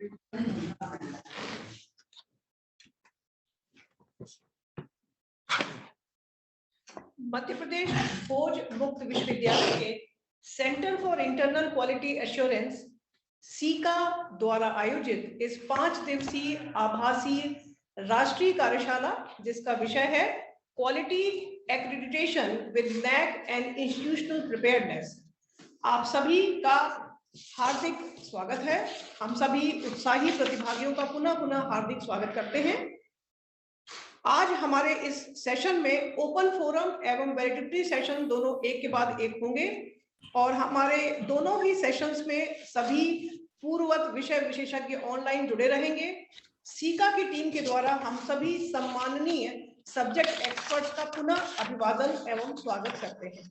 मध्य प्रदेश भोज मुक्त विश्वविद्यालय के centre for internal quality assurance caeca द्वारा आयोजित इस 5 दिवसीय आभासीय राष्ट्रीय कार्यशाला, जिसका विषय है quality accreditation with NAAC and institutional preparedness, आप सभी का हार्दिक स्वागत है। हम सभी उत्साही प्रतिभागियों का पुनः पुनः हार्दिक स्वागत करते हैं। आज हमारे इस सेशन में ओपन फोरम एवं वैलिडिटी सेशन दोनों एक के बाद एक होंगे और हमारे दोनों ही सेशंस में सभी पूर्ववत विषय विशेषज्ञ ऑनलाइन जुड़े रहेंगे। सीका की टीम के द्वारा हम सभी सम्माननीय सब्जेक्ट एक्सपर्ट्स का पुनः अभिवादन एवं स्वागत करते हैं।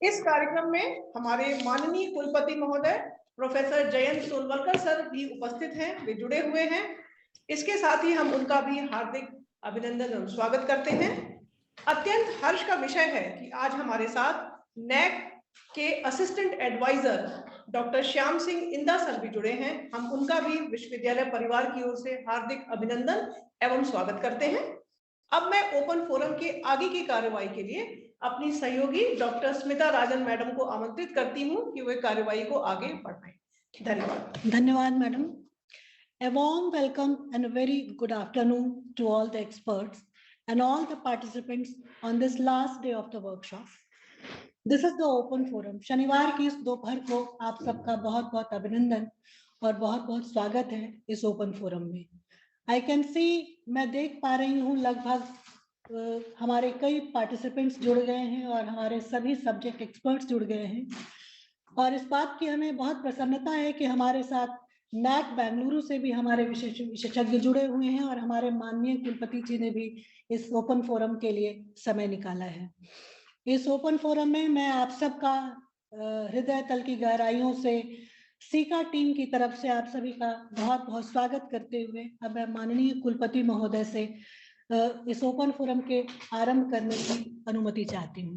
इस कार्यक्रम में हमारे माननीय कुलपति महोदय प्रोफेसर जयंत सोनवलकर सर भी उपस्थित हैं, वे जुड़े हुए हैं। इसके साथ ही हम उनका भी हार्दिक अभिनंदन और स्वागत करते हैं। अत्यंत हर्ष का विषय है कि आज हमारे साथ नैक के assistant advisor doctor Shyam Singh Inda sir भी जुड़े हैं। हम उनका भी विश्वविद्यालय परिवार की ओर से हार्दिक अभिनंदन एवं स्वागत करते हैं। अब मैं ओपन फोरम के आगे की कार्यवाही के लिए अपनी सहयोगी डॉक्टर स्मिता राजन मैडम को आमंत्रित करती हूँ कि वे कार्यवाही को आगे बढ़ाएं। धन्यवाद। धन्यवाद madam. A warm welcome and a very good afternoon to all the experts and all the participants on this last day of the workshop. This is the open forum. शनिवार की इस दोपहर को आप सबका बहुत बहुत अभिनंदन और बहुत बहुत स्वागत है इस ओपन फोरम में। I can see, मैं देख पा रही हूँ लगभग हमारे कई पार्टिसिपेंट्स जुड़ गए हैं और हमारे सभी सब्जेक्ट एक्सपर्ट्स जुड़ गए हैं और इस बात की हमें बहुत प्रसन्नता है कि हमारे साथ नैक बेंगलुरु से भी हमारे विशेषज्ञ जुड़े हुए हैं और हमारे माननीय कुलपति जी ने भी इस ओपन फोरम के लिए समय निकाला है। इस ओपन फोरम में मैं आप सबका हृदय तल की गहराइयों से सीका टीम की तरफ से आप सभी का बहुत बहुत स्वागत करते हुए अब मैं माननीय कुलपति महोदय से इस ओपन फोरम के आरंभ करने की अनुमति चाहती हूँ।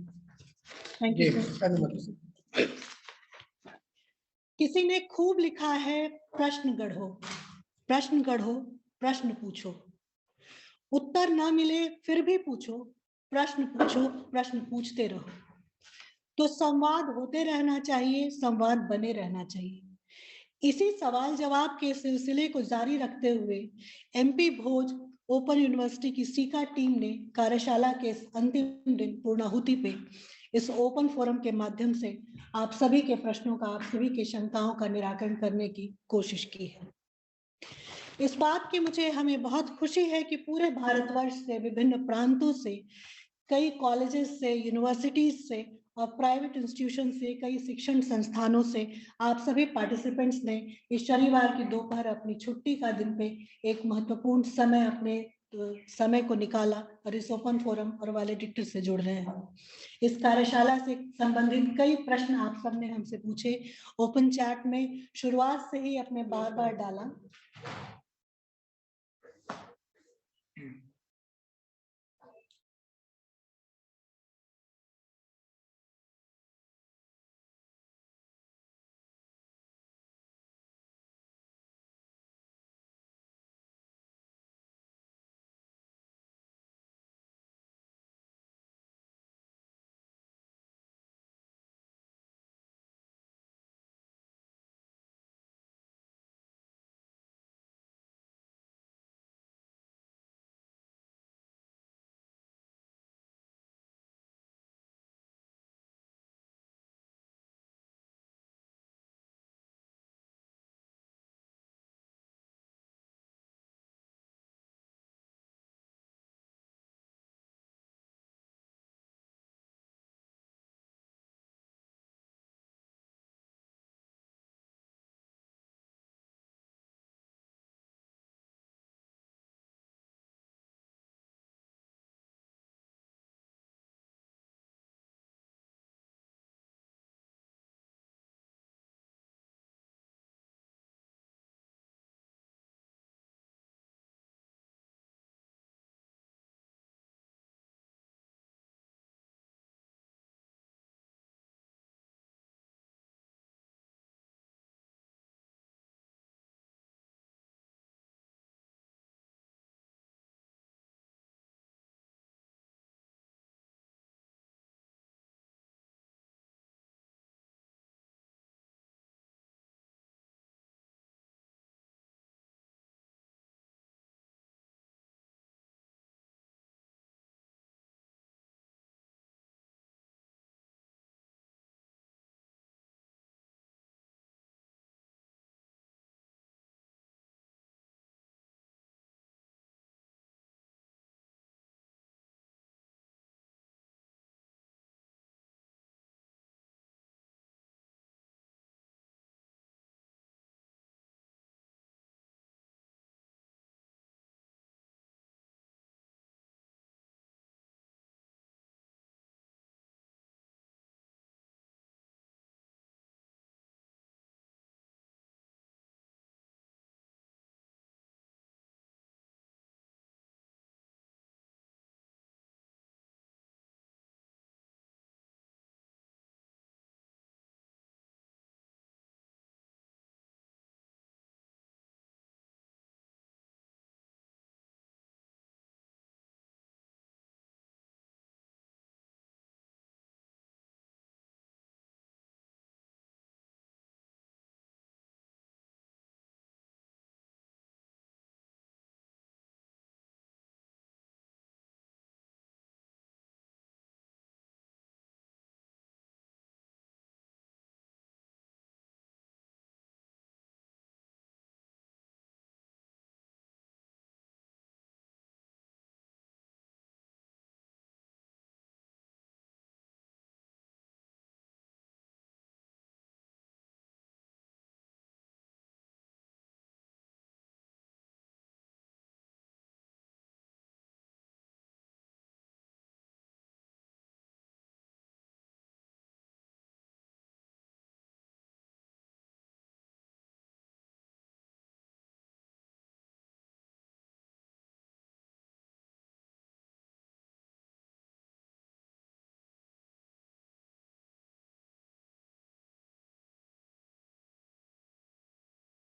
Thank you. किसी ने खूब लिखा है, प्रश्न गढ़ो, प्रश्न गढ़ो, प्रश्न पूछो, उत्तर ना मिले फिर भी पूछो, प्रश्न पूछो, प्रश्न पूछते रहो। तो संवाद होते रहना चाहिए, संवाद बने रहना चाहिए। इसी सवाल जवाब के सिलसिले को जारी रखते हुए एमपी भोज ओपन यूनिवर्सिटी की सीका टीम ने कार्यशाला के अंतिम दिन पूर्णाहुति पे इस ओपन फोरम के माध्यम से आप सभी के प्रश्नों का, आप सभी के शंकाओं का निराकरण करने की कोशिश की है। इस बात की मुझे हमें बहुत खुशी है कि पूरे भारतवर्ष से, विभिन्न प्रांतों से, कई कॉलेजेस से, यूनिवर्सिटीज से और प्राइवेट इंस्टीट्यूशन से, कई शिक्षण संस्थानों से आप सभी पार्टिसिपेंट्स ने इस शनिवार की दोपहर अपनी छुट्टी का दिन पे एक महत्वपूर्ण समय अपने समय को निकाला और इस ओपन फोरम और वैलिडिटी से जुड़ रहे हैं। इस कार्यशाला से संबंधित कई प्रश्न आप सबने हमसे पूछे, ओपन चैट में शुरुआत से ही अपने बार बार डाला।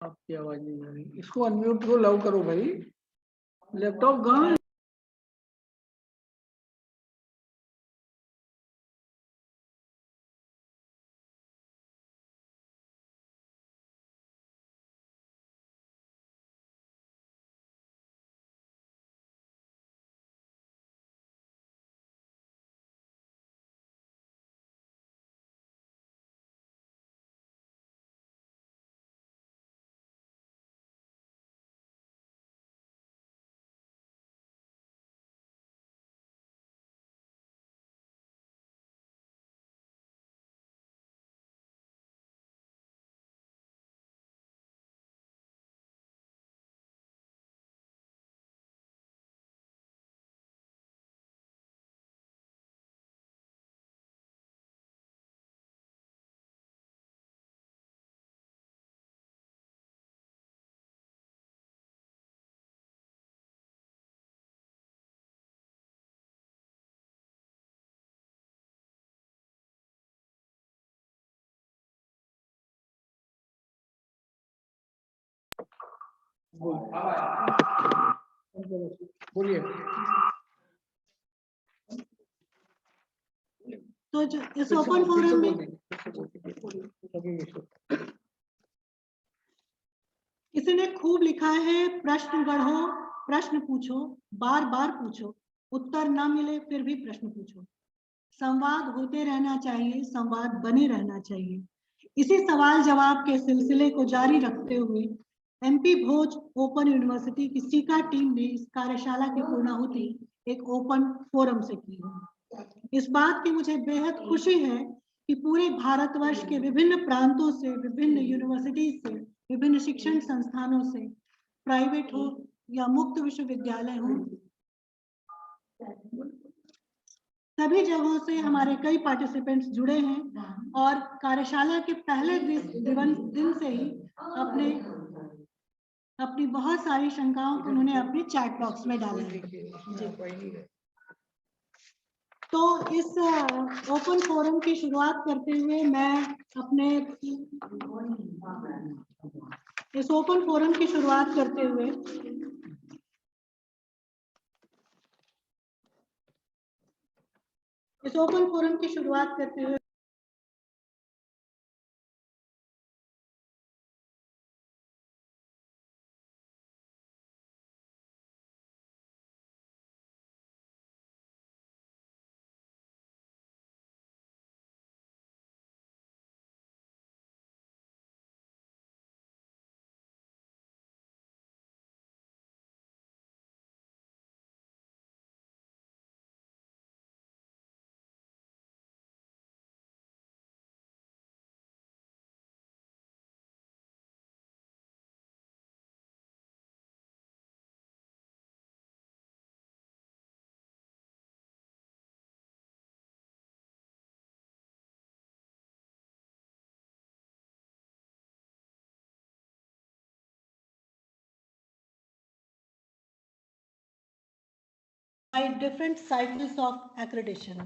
आपकी आवाज नहीं आ रही, इसको अनम्यूट को लव करो भाई, लैपटॉप कहाँ है? बोलिए। तो इस ओपन फोरम में किसी ने खूब लिखा है, प्रश्न गढ़ो, प्रश्न पूछो, बार बार पूछो, उत्तर ना मिले फिर भी प्रश्न पूछो। संवाद होते रहना चाहिए, संवाद बने रहना चाहिए। इसी सवाल जवाब के सिलसिले को जारी रखते हुए एमपी भोज ओपन यूनिवर्सिटी की सीका टीम ने इस कार्यशाला की पूर्णाहुति एक ओपन फोरम से की है। इस बात की मुझे बेहद खुशी है कि पूरे भारतवर्ष के विभिन्न प्रांतों से, विभिन्न यूनिवर्सिटी से, विभिन्न शिक्षण संस्थानों से, प्राइवेट हो या मुक्त विश्वविद्यालय हो, सभी जगहों से हमारे कई पार्टिसिपेंट्स जुड़े हैं और कार्यशाला के पहले दिन से ही अपनी बहुत सारी शंकाओं को उन्होंने अपने चैट बॉक्स में डाला है। तो इस ओपन फोरम की शुरुआत करते हुए मैं इस ओपन फोरम की शुरुआत करते हुए by different cycles of accreditation.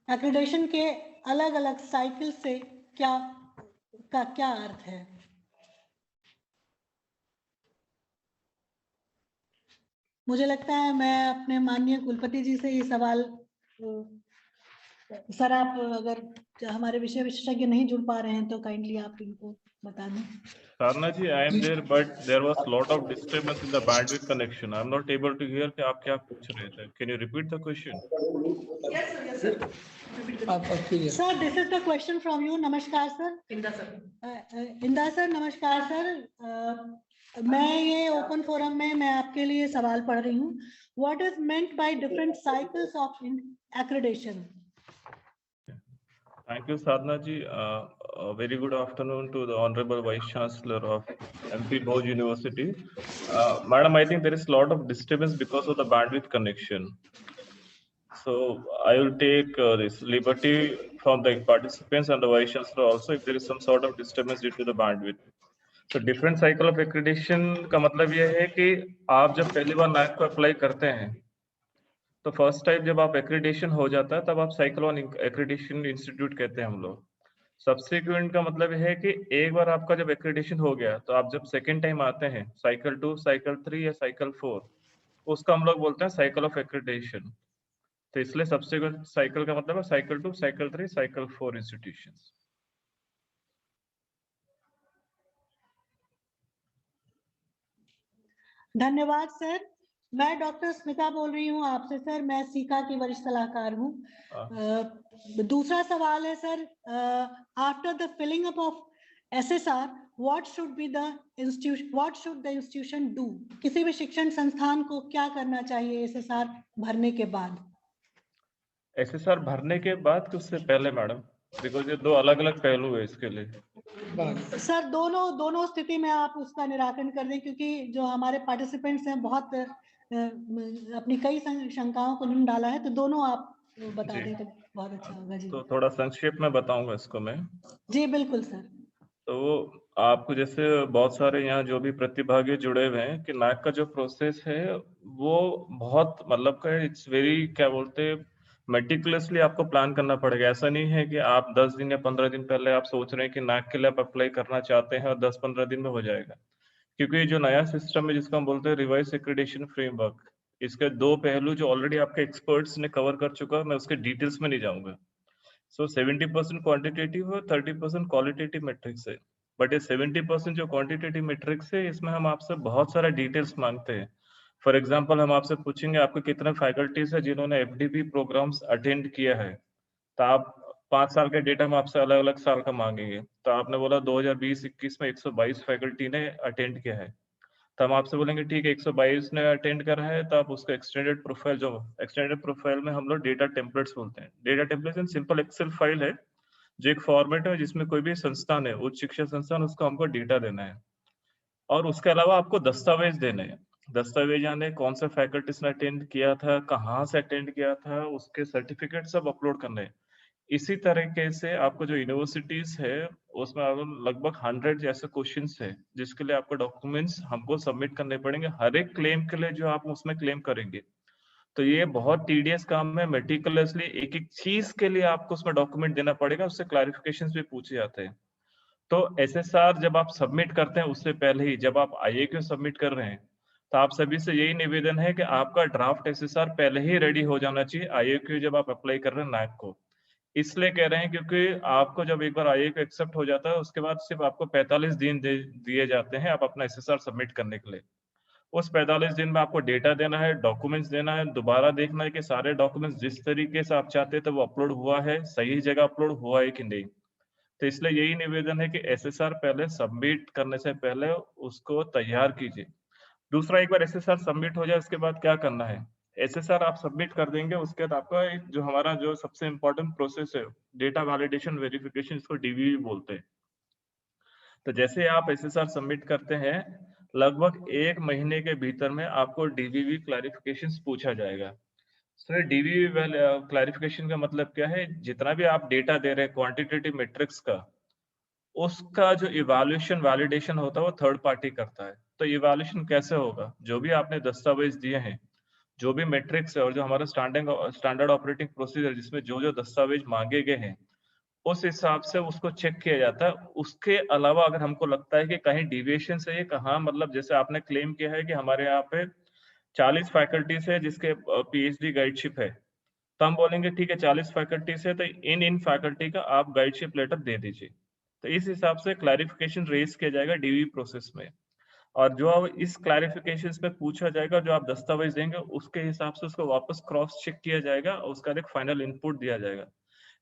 Accreditation के अलग अलग साइकिल से क्या अर्थ है? मुझे लगता है मैं अपने माननीय कुलपति जी से ये सवाल, सर आप अगर हमारे विषय विशेषज्ञ नहीं जुड़ पा रहे हैं तो काइंडली आप इनको बता दें। Sarna ji, I am there, but there was lot of disturbance in the bandwidth connection. I am not able to hear कि आप क्या पूछ रहे थे. Can you repeat the question? Yes, sir. Yes, sir. Sir, this is the question from you. नमस्कार sir. Inda sir. इंदा sir नमस्कार sir. मैं ये ओपन फोरम में मैं आपके लिए सवाल पढ़ रही हूँ. What is meant by different cycles of accreditation? Thank you, Sadhna ji. A very good afternoon to the Honorable Vice Chancellor of MP Bhoj University. Madam, I think there is a lot of disturbance because of the bandwidth connection. So I will take this liberty from the participants and the Vice Chancellor also if there is some sort of disturbance due to the bandwidth. So different cycle of accreditation का मतलब ये है कि आप जब पहली बार NAAC को apply करते हैं तो फर्स्ट टाइम जब आप एक्रेडिटेशन हो जाता है तब आप साइकिल 1 एक्रेडिटेशन इंस्टीट्यूट कहते हैं हम लोग. सब्सिक्वेंट का मतलब है कि एक बार आपका जब एक्रेडिटेशन हो गया तो आप जब सेकेंड टाइम आते हैं साइकिल 2, साइकिल 3 या साइकिल 4, उसका हम लोग बोलते हैं साइकिल ऑफ एक्रेडिटेशन। तो इसलिए सब्सिक्वेंट साइकिल का मतलब है साइकिल 2, साइकिल 3, साइकिल 4 इंस्टीट्यूशंस। धन्यवाद सर। मैं डॉक्टर स्मिता बोल रही हूँ आपसे सर, मैं सीका की वरिष्ठ सलाहकार हूँ। दूसरा सवाल है sir, after the filling up of SSR, what should the institution do? किसी भी शिक्षण संस्थान को क्या करना चाहिए SSR भरने के बाद? SSR भरने के बाद कि उससे पहले मैडम? बिकॉज ये दो अलग अलग पहलू है इसके लिए। सर दोनों स्थिति में आप उसका निराकरण कर दें, क्योंकि जो हमारे पार्टिसिपेंट्स हैं बहुत अपनी कई शंकाओं को उन्होंने डाला है, तो दोनों आप बता दें तो बहुत अच्छा होगा जी। तो थोड़ा संक्षेप में बताऊंगा इसको मैं। जी बिल्कुल सर। तो आपको जैसे बहुत सारे यहाँ जो भी प्रतिभागी जुड़े हुए हैं कि NAAC का जो प्रोसेस है वो बहुत मतलब का इट्स वेरी क्या बोलते हैं मेटिकुलसली आपको प्लान करना पड़ेगा। ऐसा नहीं है कि आप 10 दिन या 15 दिन पहले आप सोच रहे हैं कि NAAC के लिए आप अप्लाई करना चाहते हैं और 10-15 दिन में हो जाएगा। क्योंकि जो नया सिस्टम है जिसको हम बोलते हैं रिवाइज एक्रेडिटेशन फ्रेमवर्क, इसके दो पहलू जो ऑलरेडी आपके एक्सपर्ट्स ने कवर कर चुका है, मैं उसके डिटेल्स में नहीं जाऊंगा। सो 70% क्वांटिटेटिव और 30% क्वालिटेटिव मेट्रिक्स है। बट ये 70% जो क्वांटिटेटिव मेट्रिक्स है इसमें हम आपसे बहुत सारा डिटेल्स मांगते हैं। फॉर एग्जांपल हम आपसे पूछेंगे आपके कितने फैकल्टीज है जिन्होंने FDP प्रोग्राम्स अटेंड किया है, तो आप 5 साल के डेटा हम आपसे अलग अलग साल का मांगेंगे। तो आपने बोला 2020-21 में 122 फैकल्टी ने अटेंड किया है, तो हम आपसे बोलेंगे ठीक है 122 ने अटेंड करा है, तो आप उसका एक्सटेंडेड प्रोफाइल, जो एक्सटेंडेड प्रोफाइल में हम लोग डेटा टेम्पलेट्स बोलते हैं। Data templates in simple excel file है जो एक फॉर्मेट है जिसमें कोई भी संस्थान है, उच्च शिक्षा संस्थान, उसको हमको डेटा देना है। और उसके अलावा आपको दस्तावेज देने हैं। दस्तावेज यानी कौन से फैकल्टीज ने अटेंड किया था, कहाँ से अटेंड किया था, उसके सर्टिफिकेट सब अपलोड करने हैं। इसी तरीके से आपको जो यूनिवर्सिटीज है उसमें लगभग 100 ऐसे क्वेश्चंस है जिसके लिए आपको डॉक्यूमेंट्स हमको सबमिट करने पड़ेंगे हर एक क्लेम के लिए जो आप उसमें क्लेम करेंगे। तो ये बहुत टीडियस काम है, मेटिकुलसली एक एक चीज के लिए आपको उसमें डॉक्यूमेंट देना पड़ेगा, उससे क्लैरिफिकेशंस भी पूछे जाते हैं। तो SSR जब आप सबमिट करते हैं उससे पहले ही जब आप IAQ सबमिट कर रहे हैं तो आप सभी से यही निवेदन है कि आपका ड्राफ्ट SSR पहले ही रेडी हो जाना चाहिए IAQ जब आप अप्लाई कर रहे हैं NAAC को। इसलिए कह रहे हैं क्योंकि आपको जब एक बार IAQ एक्सेप्ट हो जाता है उसके बाद सिर्फ आपको 45 दिन दिए जाते हैं आप अपना SSR सबमिट करने के लिए। उस 45 दिन में आपको डेटा देना है, डॉक्यूमेंट्स देना है, दोबारा देखना है कि सारे डॉक्यूमेंट्स जिस तरीके से आप चाहते थे वो अपलोड हुआ है, सही जगह अपलोड हुआ है कि नहीं। तो इसलिए यही निवेदन है कि SSR पहले सबमिट करने से पहले उसको तैयार कीजिए। दूसरा, एक बार SSR सबमिट हो जाए उसके बाद क्या करना है, SSR आप सबमिट कर देंगे उसके बाद आपका एक जो हमारा जो सबसे इम्पोर्टेंट प्रोसेस है डेटा वैलिडेशन वेरिफिकेशन, इसको DVV बोलते हैं। तो जैसे आप SSR सबमिट करते हैं लगभग 1 महीने के भीतर में आपको DVV क्लैरिफिकेशंस पूछा जाएगा। सर DVV क्लैरिफिकेशन का मतलब क्या है, जितना भी आप डेटा दे रहे हैं क्वांटिटेटिव मैट्रिक्स का, उसका जो इवैल्यूएशन वैलिडेशन होता है वो थर्ड पार्टी करता है। तो इवैल्यूएशन कैसे होगा, जो भी आपने दस्तावेज दिए हैं, जो भी मैट्रिक्स है और जो हमारा स्टैंडर्ड ऑपरेटिंग प्रोसीजर जिसमें जो जो दस्तावेज मांगे गए हैं उस हिसाब से उसको चेक किया जाता है। उसके अलावा अगर हमको लगता है कि कहीं डिविएशन से ये कहाँ, मतलब जैसे आपने क्लेम किया है कि हमारे यहाँ पे 40 फैकल्टीज है जिसके PhD गाइडशिप है, तो हम बोलेंगे ठीक है 40 फैकल्टी से तो इन फैकल्टी का आप गाइडशिप लेटर दे दीजिए। तो इस हिसाब से क्लैरिफिकेशन रेज किया जाएगा DVV प्रोसेस में। और जो अब इस क्लैरिफिकेशन में पूछा जाएगा, जो आप दस्तावेज देंगे उसके हिसाब से उसको वापस क्रॉस चेक किया जाएगा और उसका एक फाइनल इनपुट दिया जाएगा।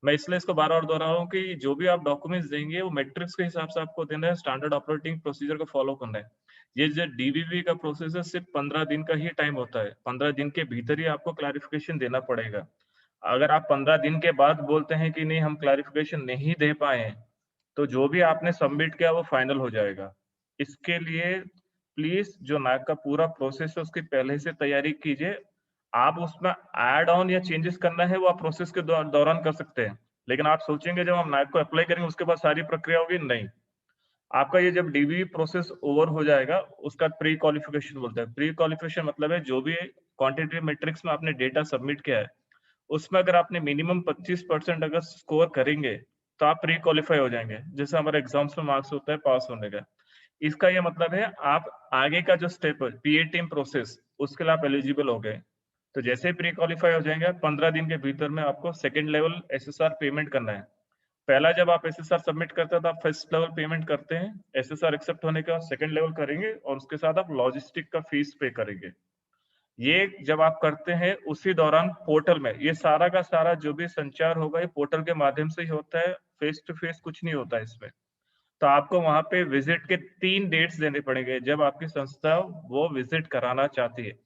मैं इसलिए इसको बार बार दोहरा रहा हूँ कि जो भी आप डॉक्यूमेंट्स देंगे वो मैट्रिक्स के हिसाब से आपको देना है, स्टैंडर्ड ऑपरेटिंग प्रोसीजर को फॉलो करना है। ये जो DVV का प्रोसेस है सिर्फ 15 दिन का ही टाइम होता है, 15 दिन के भीतर ही आपको क्लैरिफिकेशन देना पड़ेगा। अगर आप 15 दिन के बाद बोलते हैं कि नहीं हम क्लैरिफिकेशन नहीं दे पाए हैं, तो जो भी आपने सबमिट किया वो फाइनल हो जाएगा। इसके लिए प्लीज जो NAAC का पूरा प्रोसेस है उसकी पहले से तैयारी कीजिए। आप उसमें ऐड ऑन या चेंजेस करना है वो आप प्रोसेस के दौरान कर सकते हैं, लेकिन आप सोचेंगे जब हम NAAC को अप्लाई करेंगे उसके बाद सारी प्रक्रिया होगी, नहीं। आपका ये जब DVV प्रोसेस ओवर हो जाएगा उसका प्री क्वालिफिकेशन बोलते हैं। प्री क्वालिफिकेशन मतलब है जो भी क्वांटिटेटिव मैट्रिक्स में आपने डेटा सबमिट किया है उसमें अगर आपने मिनिमम 25% अगर स्कोर करेंगे तो आप प्री क्वालिफाई हो जाएंगे, जैसे हमारे एग्जाम्स में मार्क्स होता है पास होने का। इसका ये मतलब है आप आगे का जो स्टेप है पीए टीम प्रोसेस, उसके लिए आप एलिजिबल हो गए। तो जैसे ही प्री क्वालिफाई हो जाएंगे 15 दिन के भीतर में आपको सेकंड लेवल एसएसआर पेमेंट करना है। पहला जब आप एसएसआर सबमिट करते हैं तो आप फर्स्ट लेवल पेमेंट करते हैं, एसएसआर एक्सेप्ट होने के बाद सेकंड लेवल करेंगे और उसके साथ आप लॉजिस्टिक का फीस पे करेंगे। ये जब आप करते हैं उसी दौरान पोर्टल में ये सारा का सारा जो भी संचार होगा ये पोर्टल के माध्यम से ही होता है, फेस टू फेस कुछ नहीं होता इसमें। तो आपको वहां पे विजिट के 3 डेट्स देने पड़ेंगे जब आपकी संस्था वो विजिट कराना चाहती है।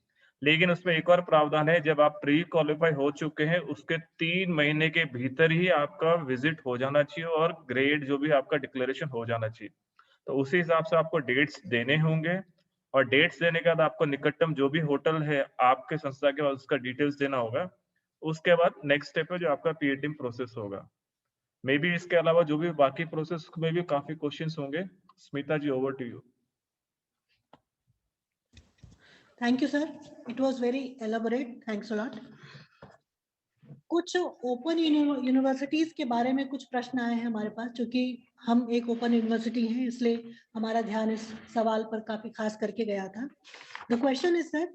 लेकिन उसमें एक और प्रावधान है, जब आप प्री क्वालिफाई हो चुके हैं उसके 3 महीने के भीतर ही आपका विजिट हो जाना चाहिए और ग्रेड जो भी आपका डिक्लेरेशन हो जाना चाहिए। तो उसी हिसाब से आपको डेट्स देने होंगे और डेट्स देने के बाद आपको निकटतम जो भी होटल है आपके संस्था के बाद उसका डिटेल्स देना होगा। उसके बाद नेक्स्ट स्टेप है जो आपका पीए टीम प्रोसेस होगा। मे बी इसके अलावा जो भी बाकी प्रोसेस में भी काफी क्वेश्चंस होंगे। Smita ji, over to you. Thank you sir, it was very elaborate, thanks a lot. कुछ ओपन यूनिवर्सिटीज के बारे में कुछ प्रश्न आए हैं हमारे पास, क्योंकि हम एक ओपन यूनिवर्सिटी हैं इसलिए हमारा ध्यान इस सवाल पर काफी खास करके गया था। The question is sir,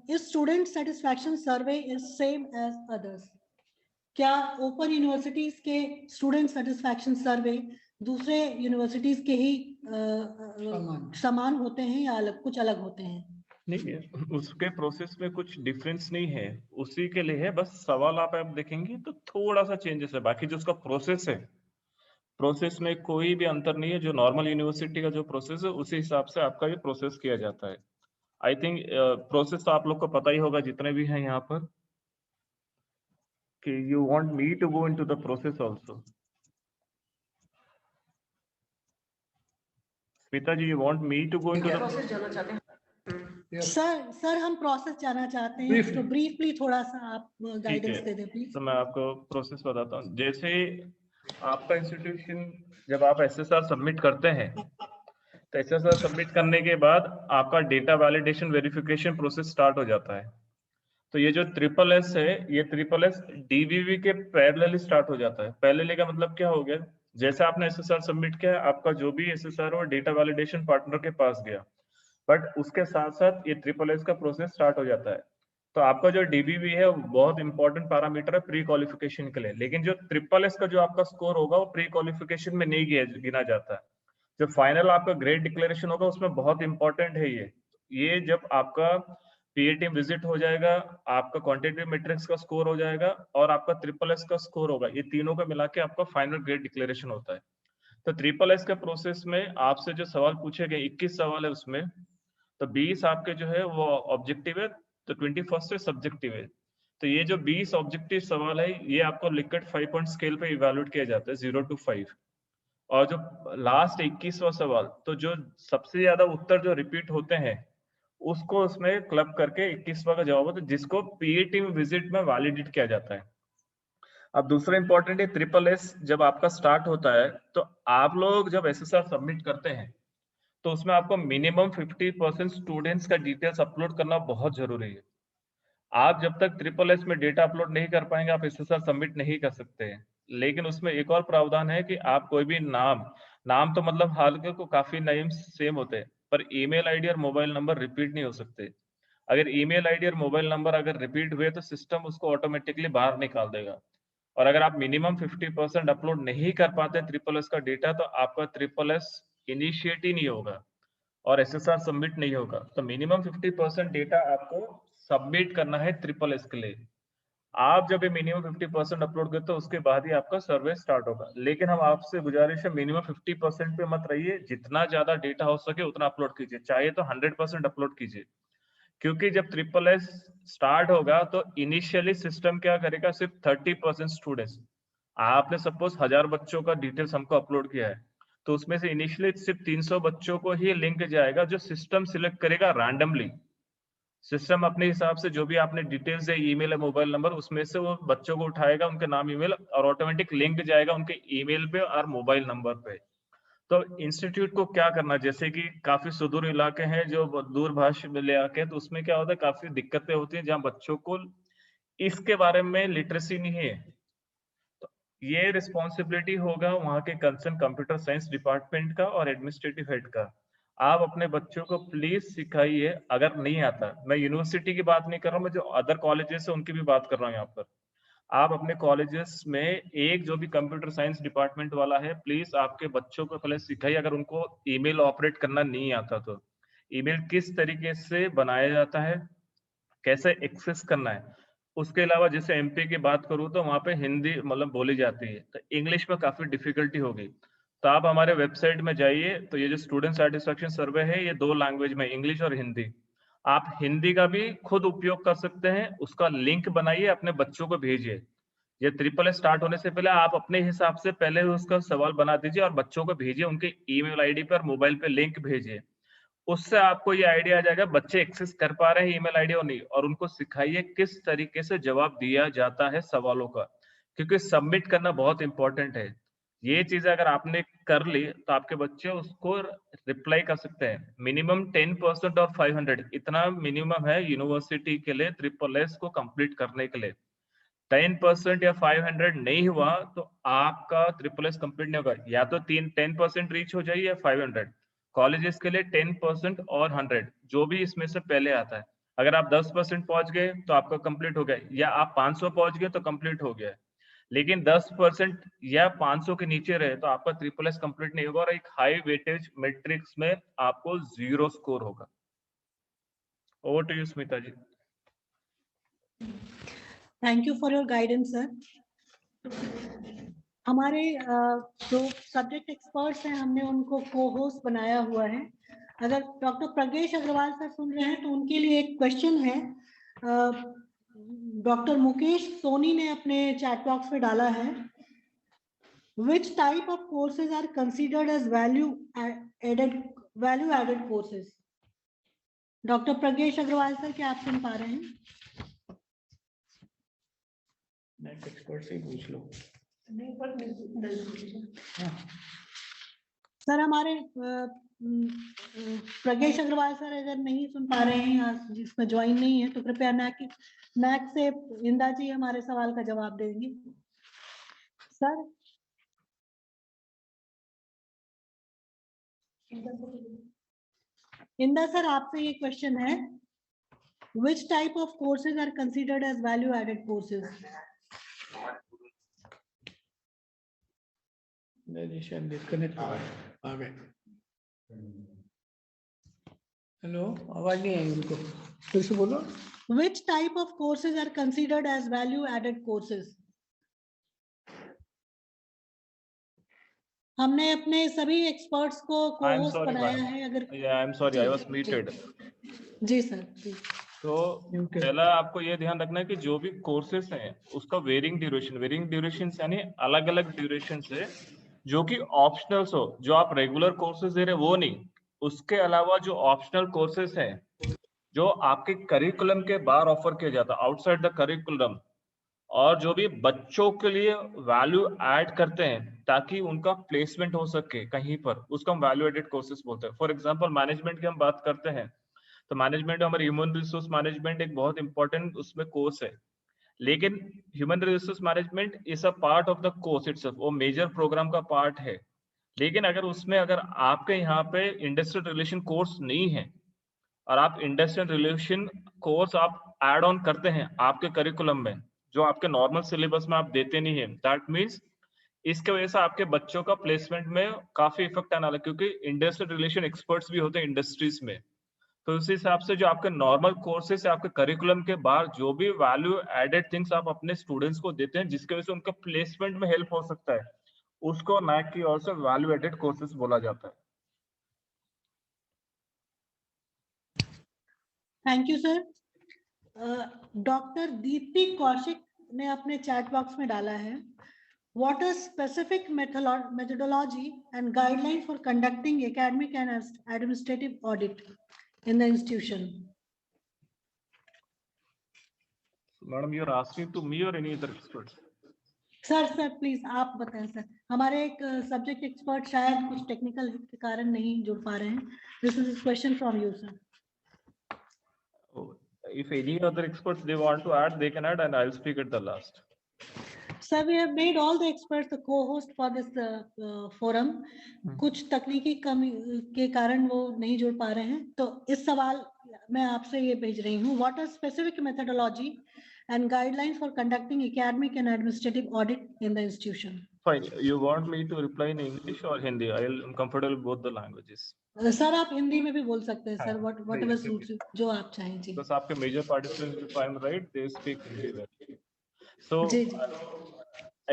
is student satisfaction survey is same as others? क्या ओपन यूनिवर्सिटीज के स्टूडेंट सेटिस्फैक्शन सर्वे दूसरे यूनिवर्सिटीज के ही समान होते हैं या अलग, कुछ अलग होते हैं? नहीं, उसके प्रोसेस में कुछ डिफरेंस नहीं है, उसी के लिए है, बस सवाल आप देखेंगे तो थोड़ा सा चेंजेस है, बाकी जो उसका प्रोसेस है प्रोसेस में कोई भी अंतर नहीं है। जो नॉर्मल यूनिवर्सिटी का जो प्रोसेस है उसी हिसाब से आपका ये प्रोसेस किया जाता है। आई थिंक प्रोसेस तो आप लोग को पता ही होगा जितने भी हैं यहाँ पर, कि you want me to go into the process also. Smita ji, you want me to go into the process जाना चाहते हैं? सर हम प्रोसेस जाना चाहते हैं, तो ब्रीफली थोड़ा सा आप गाइडेंस दे दें प्लीज। तो मैं आपको प्रोसेस बताता हूँ। जैसे आपका इंस्टीट्यूशन जब आप एसएसआर सबमिट करते हैं तो एसएसआर सबमिट करने के बाद आपका data validation verification process start हो जाता है। तो ये जो ट्रिपल एस है, ये ट्रिपल एस डीवीवी के पैरेलली स्टार्ट हो जाता है। पैरेलली का मतलब क्या हो गया, जैसे आपने एसएसआर सबमिट किया आपका जो भी एसएसआर हो डेटा वैलिडेशन पार्टनर के पास गया, बट उसके साथ साथ ये ट्रिपल एस का प्रोसेस स्टार्ट हो जाता है। तो आपका जो डीबीवी है वो बहुत इंपॉर्टेंट पैरामीटर है प्री क्वालिफिकेशन के लिए, लेकिन जो ट्रिपल एस का जो आपका स्कोर होगा वो प्री क्वालिफिकेशन में नहीं गिना जाता है। जो फाइनल आपका ग्रेड डिक्लेरेशन होगा उसमें बहुत इंपॉर्टेंट है ये जब आपका पीए टीम विजिट हो जाएगा, आपका क्वांटिटेटिव मैट्रिक्स का स्कोर हो जाएगा और आपका ट्रिपल एस का स्कोर होगा, ये तीनों का मिला के आपका फाइनल ग्रेड डिक्लेरेशन होता है। तो ट्रिपल एस के प्रोसेस में आपसे जो सवाल पूछे गए 21 सवाल है उसमें, तो 20 आपके जो है वो ऑब्जेक्टिव है, तो 21 से सब्जेक्टिव है। तो ये जो 20 ऑब्जेक्टिव सवाल है ये आपको लिकट 5 पॉइंट स्केल पे इवैल्यूएट किया जाता है 0 to 5। और जो लास्ट 21वां सवाल, तो जो सबसे ज्यादा उत्तर जो रिपीट होते हैं उसको उसमें क्लब करके 21वां का जवाब होता है, जिसको पीए टीम विजिट में वैलिडेट किया जाता है। अब दूसरा इंपॉर्टेंट है ट्रिपल एस जब आपका स्टार्ट होता है तो आप लोग जब एसएसआर सबमिट करते हैं तो उसमें आपको मिनिमम 50% स्टूडेंट्स का डिटेल्स अपलोड करना बहुत जरूरी है। आप जब तक ट्रिपल एस में डेटा अपलोड नहीं कर पाएंगे आप एसएसआर सबमिट नहीं कर सकते हैं। लेकिन उसमें एक और प्रावधान है कि आप कोई भी नाम तो मतलब हाल के को काफी नेम सेम होते हैं, पर ईमेल आईडी और मोबाइल नंबर रिपीट नहीं हो सकते। अगर ईमेल आईडी और मोबाइल नंबर अगर रिपीट हुए तो सिस्टम उसको ऑटोमेटिकली बाहर निकाल देगा। और अगर आप मिनिमम 50% अपलोड नहीं कर पाते ट्रिपल एस का डेटा तो आपका ट्रिपल एस इनिशिएट ही नहीं होगा और एसएसआर सबमिट नहीं होगा। तो मिनिमम 50% डेटा आपको सबमिट करना है ट्रिपल एस के लिए। आप जब ये मिनिमम 50% अपलोड करते हो उसके बाद ही आपका सर्वे स्टार्ट होगा। लेकिन हम आपसे गुजारिश है मिनिमम 50% पे मत रहिए, जितना ज्यादा डेटा हो सके उतना अपलोड कीजिए, चाहे तो 100% अपलोड कीजिए। क्योंकि जब ट्रिपल एस स्टार्ट होगा तो इनिशियली सिस्टम क्या करेगा, सिर्फ 30% स्टूडेंट्स, आपने सपोज 1000 बच्चों का डिटेल्स हमको अपलोड किया है तो उसमें से इनिशियली सिर्फ 300 बच्चों को ही लिंक जाएगा, जो सिस्टम सिलेक्ट करेगा रैंडमली। सिस्टम अपने हिसाब से जो भी आपने डिटेल्स है ईमेल है मोबाइल नंबर उसमें से वो बच्चों को उठाएगा, उनके नाम ईमेल, और ऑटोमेटिक लिंक जाएगा उनके ईमेल पे और मोबाइल नंबर पे। तो इंस्टीट्यूट को क्या करना, जैसे कि काफी सुदूर इलाके हैं जो दूरभाष में ले आके, तो उसमें क्या होता है काफी दिक्कतें होती हैं जहाँ बच्चों को इसके बारे में लिटरेसी नहीं है। तो ये रिस्पॉन्सिबिलिटी होगा वहाँ के कंसर्न कंप्यूटर साइंस डिपार्टमेंट का और एडमिनिस्ट्रेटिव हेड का। आप अपने बच्चों को प्लीज सिखाइए, अगर नहीं आता, मैं यूनिवर्सिटी की बात नहीं कर रहा हूँ, मैं जो अदर कॉलेजेस है उनकी भी बात कर रहा हूँ यहाँ पर। आप अपने कॉलेजेस में एक जो भी कंप्यूटर साइंस डिपार्टमेंट वाला है, प्लीज आपके बच्चों को पहले सिखाइए, अगर उनको ईमेल ऑपरेट करना नहीं आता तो ईमेल किस तरीके से बनाया जाता है, कैसे एक्सेस करना है। उसके अलावा जैसे एमपी की बात करूं तो वहां पे हिंदी मतलब बोली जाती है, तो इंग्लिश में काफी डिफिकल्टी होगी। तो आप हमारे वेबसाइट में जाइए, तो ये जो स्टूडेंट सेटिस्फेक्शन सर्वे है ये 2 लैंग्वेज में, इंग्लिश और हिंदी। आप हिंदी का भी खुद उपयोग कर सकते हैं, उसका लिंक बनाइए, अपने बच्चों को भेजिए। ये ट्रिपल स्टार्ट होने से पहले आप अपने हिसाब से पहले उसका सवाल बना दीजिए और बच्चों को भेजिए, उनके ईमेल आईडी पर मोबाइल पे लिंक भेजिए। उससे आपको ये आइडिया आ जाएगा बच्चे एक्सेस कर पा रहे हैं ईमेल आईडी और नहीं, और उनको सिखाइए किस तरीके से जवाब दिया जाता है सवालों का, क्योंकि सबमिट करना बहुत इंपॉर्टेंट है। ये चीजें अगर आपने कर ली तो आपके बच्चे उसको रिप्लाई कर सकते हैं। मिनिमम 10% और 500 इतना मिनिमम है यूनिवर्सिटी के लिए ट्रिपल एस को कंप्लीट करने के लिए। 10% या 500 नहीं हुआ तो आपका ट्रिपल एस कंप्लीट नहीं होगा। या तो 10% रीच हो जाइए या 500। कॉलेजेस के लिए 10% और 100 जो भी इसमें से पहले आता है। अगर आप 10% पहुंच गए तो आपका कंप्लीट हो गया, या आप 500 पहुंच गए तो कंप्लीट हो गया। लेकिन 10% या 500 के नीचे रहे तो आपका ट्रिपल एस कंप्लीट नहीं होगा और एक हाई वेटेज मैट्रिक्स में आपको 0 स्कोर होगा। Over to you Smita ji. Thank you for your guidance sir. हमारे जो सब्जेक्ट एक्सपर्ट्स हैं हमने उनको को होस्ट बनाया हुआ है। अगर डॉक्टर प्रज्ञेश अग्रवाल सर सुन रहे हैं तो उनके लिए एक क्वेश्चन है। डॉक्टर मुकेश सोनी ने अपने चैट बॉक्स में डाला है, which type of courses are considered as value added courses? Doctor Pragnesh Agrawal sir, क्या आप सुन पा रहे हैं? नेक्स्ट एक्सपर्ट से पूछ लो। सर हमारे प्रज्ञेश अग्रवाल सर अगर नहीं सुन पा रहे हैं या जिसमें ज्वाइन नहीं है तो कृपया नैक से इंदा जी हमारे सवाल का जवाब देंगे। सर इंदा सर आपसे ये क्वेश्चन है, which type of courses are considered as value added courses? Disconnect आ गए। हेलो, आवाज नहीं आई उनको, फिर से बोलो। Which type of courses are considered as value added courses? हमने अपने सभी एक्सपर्ट्स को co-host बनाया है। अगर I am sorry, I was muted. जी सर जी। तो पहला आपको ये ध्यान रखना है कि जो भी कोर्सेस हैं उसका वेरिंग ड्यूरेशन यानी अलग अलग ड्यूरेशन है, जो कि ऑप्शनल्स हो। जो आप रेगुलर कोर्सेज दे रहे हैं वो नहीं, उसके अलावा जो ऑप्शनल कोर्सेज हैं जो आपके करिकुलम के बाहर ऑफर किया जाता है, आउटसाइड द करिकुलम, और जो भी बच्चों के लिए वैल्यू ऐड करते हैं ताकि उनका प्लेसमेंट हो सके कहीं पर, उसको हम वैल्यू एडेड कोर्सेज बोलते हैं। फॉर एग्जांपल मैनेजमेंट की हम बात करते हैं तो मैनेजमेंट हमारे ह्यूमन रिसोर्स मैनेजमेंट एक बहुत इंपॉर्टेंट उसमें कोर्स है। लेकिन human resource management is a part of the course itself, वो मेजर प्रोग्राम का पार्ट है। लेकिन अगर उसमें अगर आपके यहाँ पे इंडस्ट्रियल रिलेशन कोर्स नहीं है और आप इंडस्ट्रियल रिलेशन कोर्स आप ऐड ऑन करते हैं आपके करिकुलम में, जो आपके नॉर्मल सिलेबस में आप देते नहीं है, दैट मीन्स इसके वजह से आपके बच्चों का प्लेसमेंट में काफी इफेक्ट आने वाला है, क्योंकि इंडस्ट्रियल रिलेशन एक्सपर्ट्स भी होते हैं इंडस्ट्रीज में। तो उस हिसाब से जो आपके नॉर्मल कोर्सेस है आपके करिकुलम के बाहर जो भी वैल्यू एडेड थिंग्स आप अपने स्टूडेंट्स को देते हैं जिसकी वजह से उनका प्लेसमेंट में हेल्प हो सकता है, उसको नैक की ओर से वैल्यू एडेड कोर्सेस बोला जाता है। Thank you sir. Doctor Deepti Kaushik ने अपने चैट बॉक्स में डाला है, what are specific methodology and guidelines for conducting academic and administrative audit in the institution? Madam, you are asking to me or any other experts? Sir please आप बताएं sir. हमारे एक subject expert शायद कुछ technical के कारण नहीं जुड़ पा रहे हैं। This is question from you sir. If any other experts they want to add, they can add and I'll speak at the last. Sir, we have made all the experts the co-host for this forum. कुछ तकनीकी कमी के कारण वो नहीं जुड़ पा रहे हैं, तो इस सवाल मैं आपसे ये भेज रही हूँ. What are specific methodology and guidelines for conducting academic and administrative audit in the institution? Fine. You want me to reply in English or Hindi? I'm comfortable with both the languages. Sir आप हिंदी में भी बोल सकते हैं sir. Whatever please, suits you, जो आप चाहें जी. Because आपके major participants, if I'm right, they speak Hindi well. So ji ji.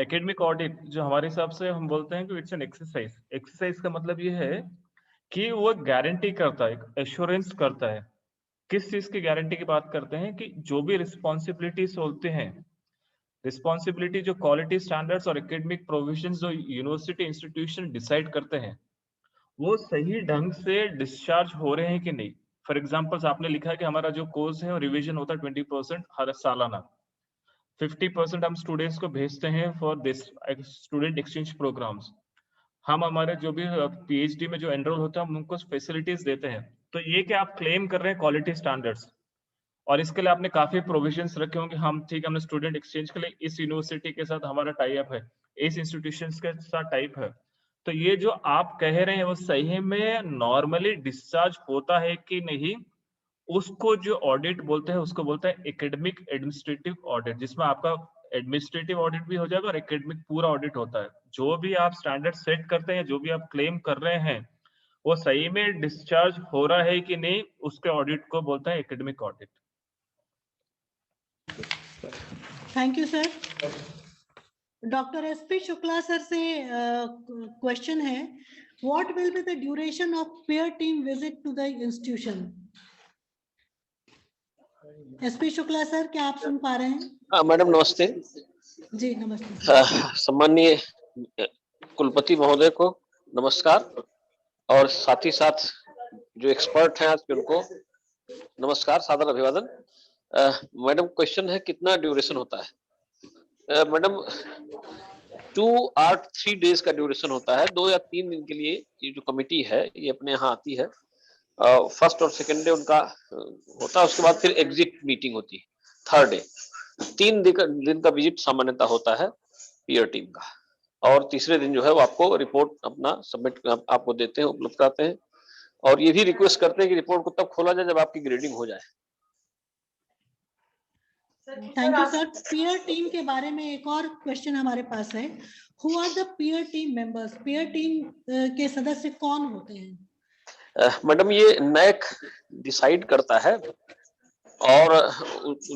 Academic audit जो हमारे हिसाब से हम बोलते हैं कि इट्स एन एक्सरसाइज. एक्सरसाइज का मतलब ये है कि वो गारंटी करता है, एश्योरेंस करता है. किस चीज की गारंटी की बात करते हैं कि जो भी रिस्पॉन्सिबिलिटीज होते हैं, रिस्पॉन्सिबिलिटी जो क्वालिटी स्टैंडर्ड्स और एकेडमिक प्रोविजंस जो यूनिवर्सिटी इंस्टीट्यूशन डिसाइड करते हैं, वो सही ढंग से डिस्चार्ज हो रहे हैं कि नहीं. फॉर एग्जांपल्स आपने लिखा है कि हमारा जो कोर्स है रिवीजन होता है 20% हर सालाना. 50% हम स्टूडेंट्स को भेजते हैं for this student exchange programmes. हम हमारे जो भी पीएचडी में जो एनरोल होता है हम उनको फैसिलिटीज देते हैं. तो ये कि आप क्लेम कर रहे हैं क्वालिटी स्टैंडर्ड्स, और इसके लिए आपने काफी प्रोविजंस रखे होंगे. हम ठीक, हमने स्टूडेंट एक्सचेंज के लिए इस यूनिवर्सिटी के साथ हमारा टाई अप है, इस इंस्टीट्यूशंस के साथ टाइप है. तो ये जो आप कह रहे हैं वो सही में नॉर्मली डिस्चार्ज होता है कि नहीं, उसको जो ऑडिट बोलते हैं उसको बोलते हैं एकेडमिक एडमिनिस्ट्रेटिव ऑडिट, जिसमें आपका एडमिनिस्ट्रेटिव ऑडिट भी हो जाएगा और एकेडमिक पूरा ऑडिट होता है. जो भी आप स्टैंडर्ड सेट करते हैं, जो भी आप क्लेम कर रहे हैं, वो सही में डिस्चार्ज हो रहा है कि नहीं, उसके ऑडिट को बोलते हैं academic audit. Thank you sir. Doctor SP Shukla sir से क्वेश्चन है, what will be the duration of peer team visit to the institution? SP Shukla sir, क्या आप सुन पा रहे हैं? मैडम नमस्ते जी. नमस्ते. सम्माननीय कुलपति महोदय को नमस्कार, और साथ ही साथ जो एक्सपर्ट हैं आज के उनको नमस्कार, सादर अभिवादन. मैडम क्वेश्चन है कितना ड्यूरेशन होता है? मैडम 2 or 3 days का ड्यूरेशन होता है. 2 या 3 दिन के लिए ये जो कमेटी है ये अपने यहाँ आती है. फर्स्ट और सेकेंड डे उनका होता है, उसके बाद फिर एग्जिट मीटिंग होती है थर्ड डे. 3 दिन का विजिट सामान्यतः होता है पीयर टीम का, और तीसरे दिन जो है वो आपको रिपोर्ट अपना सबमिट आपको देते हैं, उपलब्ध कराते हैं. और ये भी रिक्वेस्ट करते हैं कि रिपोर्ट को तब खोला जाए जब आपकी ग्रेडिंग हो जाए. Thank you sir. Peer team के बारे में एक और क्वेश्चन हमारे पास है. Who are the peer team members? Peer team के सदस्य कौन होते हैं? मैडम ये नैक डिसाइड करता है, और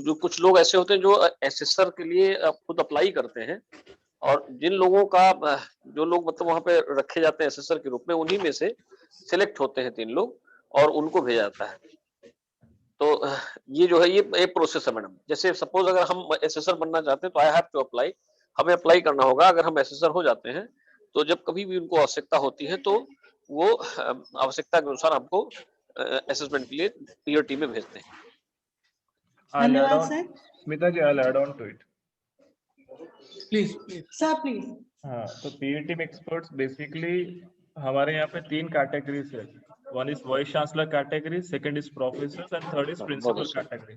जो कुछ लोग ऐसे होते हैं जो एसेसर के लिए खुद अप्लाई करते हैं, और जिन लोगों का जो लोग मतलब वहां पे रखे जाते हैं एसेसर के रूप में, उन्हीं में से सिलेक्ट होते हैं 3 लोग और उनको भेजा जाता है. तो ये जो है ये प्रोसेस है मैडम. जैसे सपोज अगर हम एसेसर बनना चाहते हैं तो आई हैव टू अप्लाई, हमें अप्लाई करना होगा. अगर हम एसेसर हो जाते हैं तो जब कभी भी उनको आवश्यकता होती है तो वो आवश्यकता के अनुसार हमको असेसमेंट के लिए पीयर टीम में भेजते हैं. धन्यवाद sir. Smita ji, I'll add on to it. Please sir please. हाँ, तो पीयर टीम एक्सपर्ट्स बेसिकली हमारे यहाँ पे 3 कैटेगरीज है. One is vice chancellor category, second is professors and third is principal category.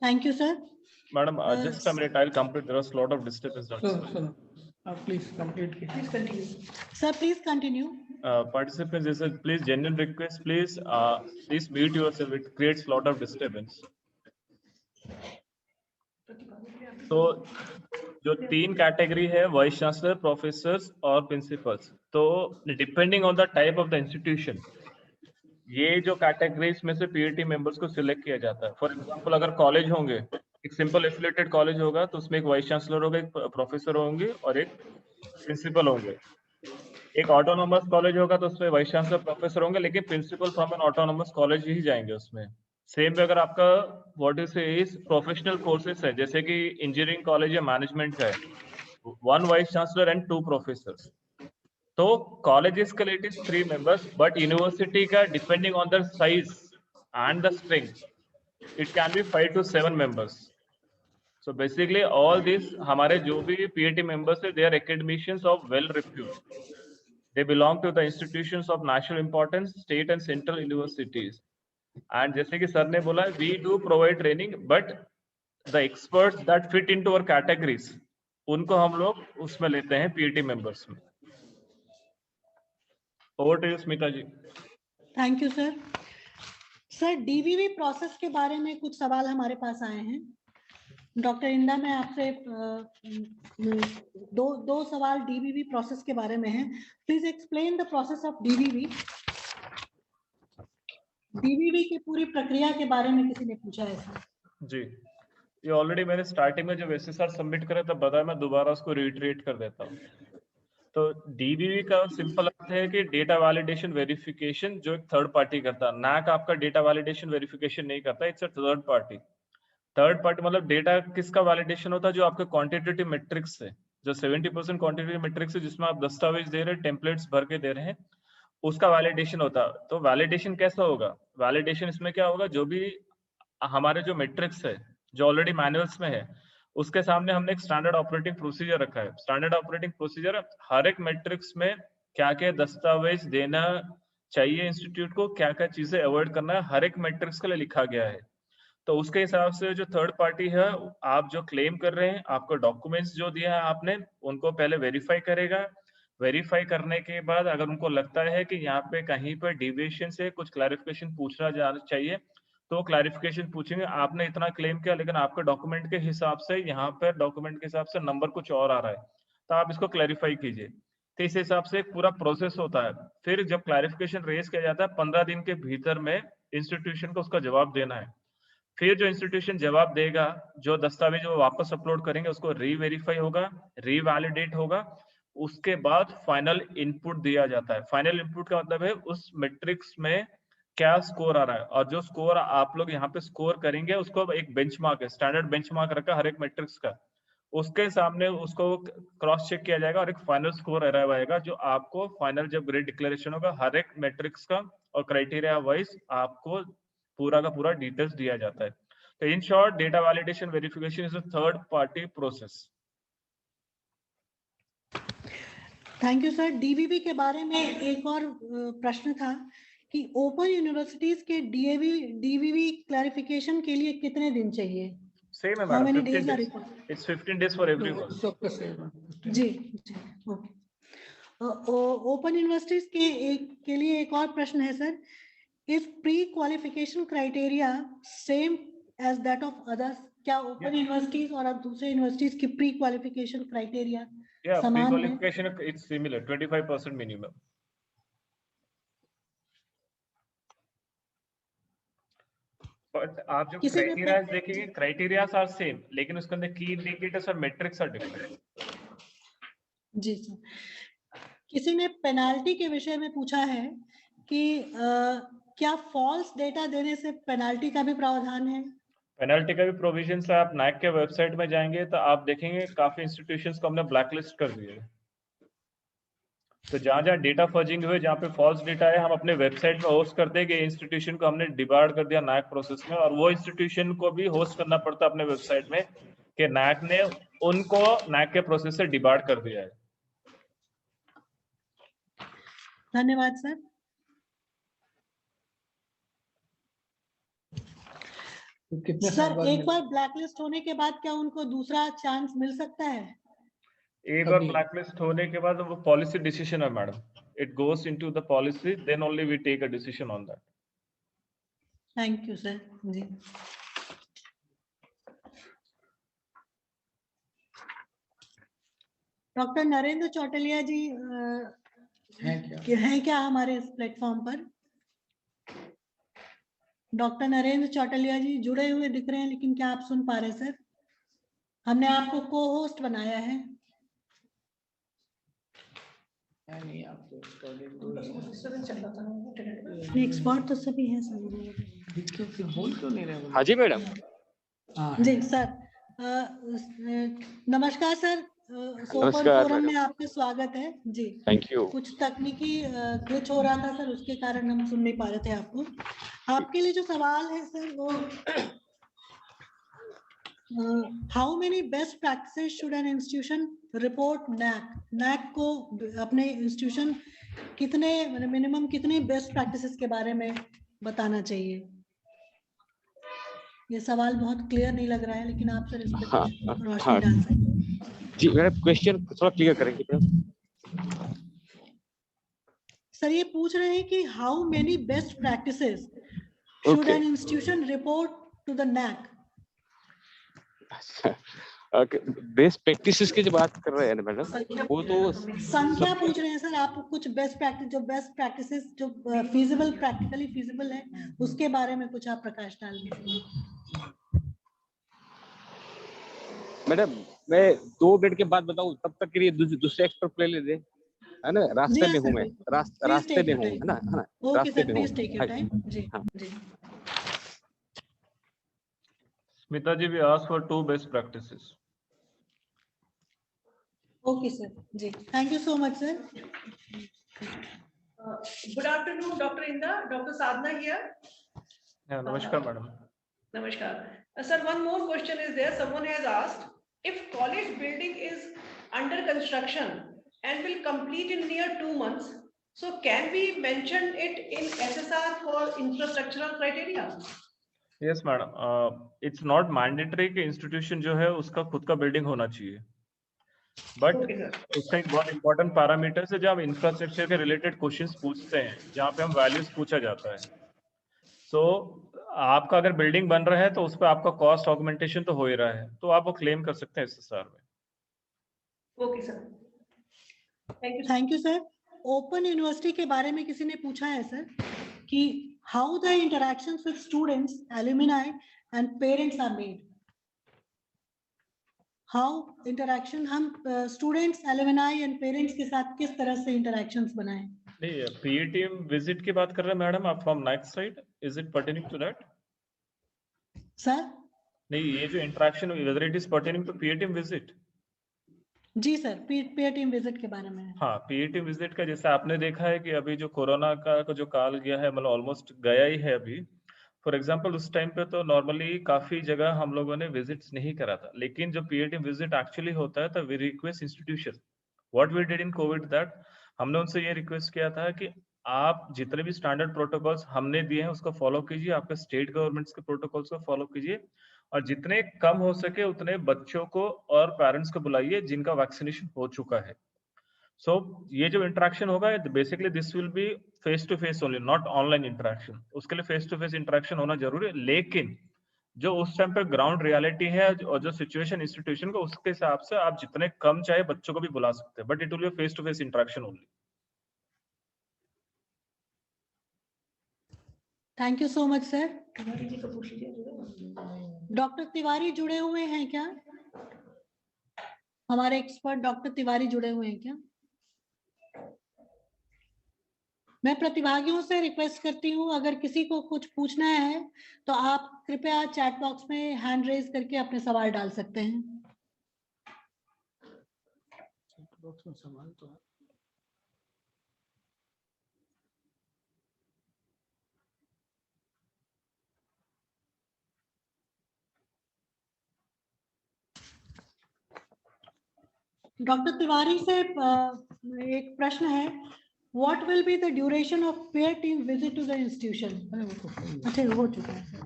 Thank you sir. Madam just a minute, I'll complete. There was a lot of disturbance. Please complete कीजिए. Please continue. Sir please continue. Participants, this is please genuine request. Please mute yourself. It creates lot of disturbance. तो जो 3 category है, vice chancellor, professors और principles, तो depending on the type of the institution ये जो categories में से PET members को सिलेक्ट किया जाता है. फॉर एग्जांपल अगर कॉलेज होंगे, एक सिंपल एफिलिएटेड कॉलेज होगा तो उसमें एक वाइस चांसलर होगा, एक प्रोफेसर होंगे और एक प्रिंसिपल होंगे. एक ऑटोनोमस कॉलेज होगा तो उसमें वाइस चांसलर, प्रोफेसर होंगे, लेकिन principal from an autonomous college ही जाएंगे उसमें. सेम अगर आपका व्हाट इज प्रोफेशनल कोर्सेस है, जैसे कि इंजीनियरिंग कॉलेज या मैनेजमेंट का है, 1 वाइस चांसलर एंड 2 प्रोफेसर्स. तो कॉलेजेस के लिए it is 3 members, but university का depending on the size and the strength it can be 5 to 7 members. So basically all this हमारे जो भी पीईटी मेंबर्स है, they are academicians of well repute. They belong to the institutions of national importance, state and central universities. And जैसे कि sir ने बोला, we do provide training, but the experts that fit into our categories, उनको हम लोग उसमें लेते हैं पीईटी मेंबर्स में। Over to you Smita ji. Thank you sir. Sir DVV process के बारे में कुछ सवाल हमारे पास आए हैं। डॉक्टर इंदा, मैं आपसे दो सवाल डीवीवी प्रोसेस के बारे में हैं। Please explain the process of DVV. DVV की पूरी प्रक्रिया के बारे में किसी ने पूछा है सर। जी, ये ऑलरेडी मैंने स्टार्टिंग में जब एसएसआर सबमिट करे तब बताया, मैं दोबारा उसको रिट्रेट कर देता हूँ। तो डीवीवी का सिंपल अर्थ है कि डेटा वैलिडेशन वेरिफिकेशन, जो एक थर्ड पार्टी करता है। नैक आपका डेटा वैलिडेशन वेरिफिकेशन नहीं करता, it's a third party. Third party मतलब डेटा किसका वैलिडेशन होता है? जो आपके क्वांटिटेटिव मैट्रिक्स है, जो 70% क्वांटिटेटिव मैट्रिक्स है, जिसमें आप दस्तावेज दे रहे हैं, टेम्पलेट्स भर के दे रहे हैं, उसका वैलिडेशन होता है। तो वैलिडेशन कैसा होगा? वैलिडेशन इसमें क्या होगा, जो भी हमारे जो मैट्रिक्स है जो ऑलरेडी मैनुअल्स में है, उसके सामने हमने एक स्टैंडर्ड ऑपरेटिंग प्रोसीजर रखा है। स्टैंडर्ड ऑपरेटिंग प्रोसीजर हर एक मैट्रिक्स में क्या क्या दस्तावेज देना चाहिए इंस्टीट्यूट को, क्या क्या चीजें अवॉइड करना है, हर एक मैट्रिक्स के लिए लिखा गया है। तो उसके हिसाब से जो थर्ड पार्टी है, आप जो क्लेम कर रहे हैं, आपको डॉक्यूमेंट्स जो दिया है आपने, उनको पहले वेरीफाई करेगा। वेरीफाई करने के बाद अगर उनको लगता है कि यहाँ पे कहीं पर डिविएशन से कुछ क्लैरिफिकेशन पूछना जाना चाहिए, तो क्लैरिफिकेशन पूछेंगे। आपने इतना क्लेम किया, लेकिन आपके डॉक्यूमेंट के हिसाब से यहाँ पर डॉक्यूमेंट के हिसाब से नंबर कुछ और आ रहा है, तो आप इसको क्लैरिफाई कीजिए। तो इस हिसाब से एक पूरा प्रोसेस होता है। फिर जब क्लैरिफिकेशन रेज किया जाता है, 15 दिन के भीतर में इंस्टीट्यूशन को उसका जवाब देना है। फिर जो इंस्टीट्यूशन जवाब देगा, जो दस्तावेज वो वापस अपलोड करेंगे, उसको रीवेरीफाई होगा, रीवैलिडेट होगा। उसके बाद फाइनल इनपुट दिया जाता है। फाइनल इनपुट का मतलब है उस मैट्रिक्स में क्या स्कोर आ रहा है, और जो स्कोर आप लोग यहाँ पे स्कोर करेंगे, उसको एक बेंचमार्क है, स्टैंडर्ड बेंचमार्क रखा हर एक मैट्रिक्स का, उसके सामने उसको क्रॉस चेक किया जाएगा और एक फाइनल स्कोर अराइव आएगा, जो आपको फाइनल जब ग्रेड डिक्लेरेशन होगा हर एक मैट्रिक्स का और क्राइटेरिया वाइज आपको पूरा का पूरा डिटेल्स दिया जाता है। तो in short, data validation verification is a third party process. Thank you sir. DVV के बारे में एक और प्रश्न था कि ओपन यूनिवर्सिटीज के डीवीवी क्लैरिफिकेशन के लिए कितने दिन चाहिए? सेम है How madam, many 15 days are days. required? It's 15 days for everyone. सबका सेम है। जी जी, ओके। ओपन यूनिवर्सिटीज के लिए एक और प्रश्न है sir. Is pre qualification criteria same as that of others? क्या ओपन यूनिवर्सिटीज और दूसरे यूनिवर्सिटीज की प्री क्वालिफिकेशन क्राइटेरिया Yeah, समान है? pre-qualification it's similar, 25% minimum. But आप जो किसी ने क्राइटेरिया देखेंगे, क्राइटेरियाज आर सेम, लेकिन उसके अंदर की इंडिकेटर्स और मैट्रिक्स आर डिफरेंट। जी सर। किसी ने पेनाल्टी के विषय में पूछा है कि क्या फॉल्स डेटा देने से पेनाल्टी का भी प्रावधान है? पेनल्टी का भी प्रोविजन है। आप नाइक के वेबसाइट में जाएंगे तो आप देखेंगे काफी इंस्टीट्यूशंस को हमने ब्लैकलिस्ट कर दिए। तो जहां जहां डेटा फर्जिंग हुए, जहां पे फॉल्स डेटा है, हम अपने वेबसाइट में होस्ट करते हैं कि इंस्टीट्यूशन को हमने डिबार्ड कर दिया नाइक प्रोसेस में, और वो इंस्टीट्यूशन को भी होस्ट करना पड़ता है अपने वेबसाइट में कि नाइक ने उनको नाइक के प्रोसेस से डिबार्ड कर दिया है। धन्यवाद सर। तो कितने साल सर बाद एक मिलेगा? बार ब्लैकलिस्ट होने के बाद क्या उनको दूसरा चांस मिल सकता है? एक बार अभी- ब्लैकलिस्ट होने के बाद वो पॉलिसी डिसीजन है madam, it goes into the policy, then only we take a decision on that. Thank you sir. जी, डॉक्टर नरेंद्र चौटलिया जी हैं क्या हमारे इस प्लेटफॉर्म पर? डॉक्टर नरेंद्र चौटलिया जी जुड़े हुए दिख रहे हैं, लेकिन क्या आप सुन पा रहे हैं सर? हमने आपको को होस्ट बनाया है। नहीं, आप तो एक्सपर्ट तो सभी हैं सर। बोल क्यों नहीं रहे? हाँ जी मैडम। हाँ, जी सर। नमस्कार सर। सोपर नमस्कार फोरम में मैडम। आपका स्वागत है जी। Thank you. कुछ तकनीकी ग्लिच हो रहा था सर, उसके कारण हम सुन नहीं पा रहे थे आपको। आपके लिए जो सवाल है सर वो how many best practices should an institution report NAAC? NAAC को अपने इंस्टीट्यूशन कितने मिनिमम कितनी बेस्ट प्रैक्टिसेस के बारे में बताना चाहिए? ये सवाल बहुत क्लियर नहीं लग रहा है, लेकिन आप सर इस पे हाँ, कुछ रोशनी हाँ। डाल सकते हैं। जी मैडम, क्वेश्चन थोड़ा क्लियर करेंगे मैडम। सर ये पूछ रहे हैं कि how many best practices should Okay. An institution report to the NAC? Best practices की जो बात कर रहे हैं ना मैडम, वो तो संख्या पूछ रहे हैं सर आप, कुछ बेस्ट प्रैक्टिस, जो बेस्ट प्रैक्टिसेस जो फीजिबल, प्रैक्टिकली फीजिबल है, उसके बारे में कुछ आप प्रकाश डाल दीजिए। मैडम मैं 2 मिनट के बाद बताऊं, तब तक के लिए दूसरे एक्सपर्ट ले ले, है ना? रास्ते में हूँ मैं, रास्ते में हूँ, है ना? ओके रास्ते सर, में हूँ। Please take your time. जी हाँ। जी। Smita ji, we asked for 2 best practices. Okay sir ji, thank you so much sir. Good afternoon, Dr. Inda. Dr. Sadhana here. Yeah, namaskar, madam. Namaskar. Sir, one more question is there. Someone has asked, if college building is under construction and will complete in near 2 months, so can we mention it in SSR for infrastructural criteria? Yes, madam. It's not mandatory कि institution जो है उसका खुद का building होना चाहिए. But Okay, sir. उसका एक बहुत important parameter है, जब हम infrastructure के related questions पूछते हैं, जहाँ पे हम values पूछा जाता है. So आपका अगर building बन रहा है तो उस पर आपका cost augmentation तो हो ही रहा है, तो आप वो claim कर सकते हैं SSR में. Okay, sir. Thank you. Thank you sir. Open university के बारे में किसी ने पूछा है सर कि how the interactions with students, alumni and parents are made. How interaction, हम स्टूडेंट्स, एलुमनाई एंड पेरेंट्स के साथ किस तरह से इंटरेक्शंस बनाएं? नहीं, PE team visit की बात कर रहे हैं मैडम आप from NAC side, is it pertaining to that? Sir नहीं, ये जो interaction whether it is pertaining to PE team visit? जी सर, पीयर टीम विजिट के बारे में। हाँ, PE team visit का जैसे आपने देखा है कि अभी जो कोरोना का जो काल गया है, मतलब ऑलमोस्ट गया ही है अभी। फॉर एग्जांपल उस टाइम पे तो नॉर्मली काफी जगह हम लोगों ने विजिट्स नहीं करा था, लेकिन जो PE team visit एक्चुअली होता है तो we request institution, what we did in COVID that हमने उनसे ये रिक्वेस्ट किया था कि आप जितने भी स्टैंडर्ड प्रोटोकॉल्स हमने दिए हैं उसको फॉलो कीजिए, आपके स्टेट गवर्नमेंट्स के प्रोटोकॉल्स को फॉलो कीजिए, और जितने कम हो सके उतने बच्चों को और पेरेंट्स को बुलाइए जिनका वैक्सीनेशन हो चुका है। सो ये जो इंटरेक्शन होगा basically this will be face to face only, not online interaction. उसके लिए फेस टू फेस इंटरेक्शन होना जरूरी है, लेकिन जो उस टाइम पे ग्राउंड रियलिटी है और जो सिचुएशन इंस्टीट्यूशन को, उसके हिसाब से आप जितने कम चाहे बच्चों को भी बुला सकते हैं, but it will be face to face interaction only. Thank you so much sir. Doctor Tiwari जुड़े हुए हैं क्या? हमारे एक्सपर्ट डॉक्टर तिवारी जुड़े हुए हैं क्या? मैं प्रतिभागियों से रिक्वेस्ट करती हूँ, अगर किसी को कुछ पूछना है तो आप कृपया चैट बॉक्स में हैंड रेज करके अपने सवाल डाल सकते हैं। सवाल तो है। डॉक्टर तिवारी से एक प्रश्न है, what will be the duration of peer team visit to the institution? अच्छा हो चुका है sir,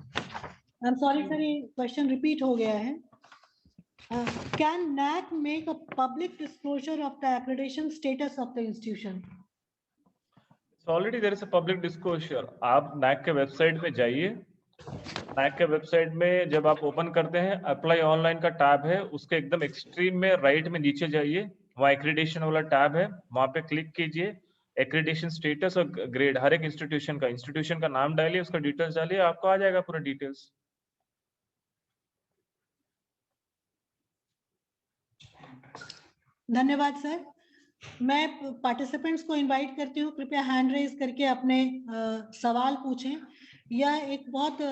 I am sorry sir, ये क्वेश्चन रिपीट हो गया है। Can NAC make a public disclosure of the accreditation status of the institution? Already there is a public disclosure. आप NAC के वेबसाइट पे जाइए, NAC के वेबसाइट में जब आप ओपन करते हैं अप्लाई ऑनलाइन का टैब है, उसके एकदम एक्सट्रीम में राइट में नीचे जाइए, वहाँ एक्रेडिटेशन वाला टैब है, वहाँ पे क्लिक कीजिए, एक्रेडिटेशन स्टेटस और ग्रेड हर एक इंस्टीट्यूशन का नाम डालिए, उसका डिटेल्स डालिए, आपको आ जाएगा पूरा डिटेल्स। धन्यवाद सर। मैं पार्टिसिपेंट्स को इनवाइट करती हूँ, कृपया हैंड रेज करके अपने सवाल पूछें। यह एक बहुत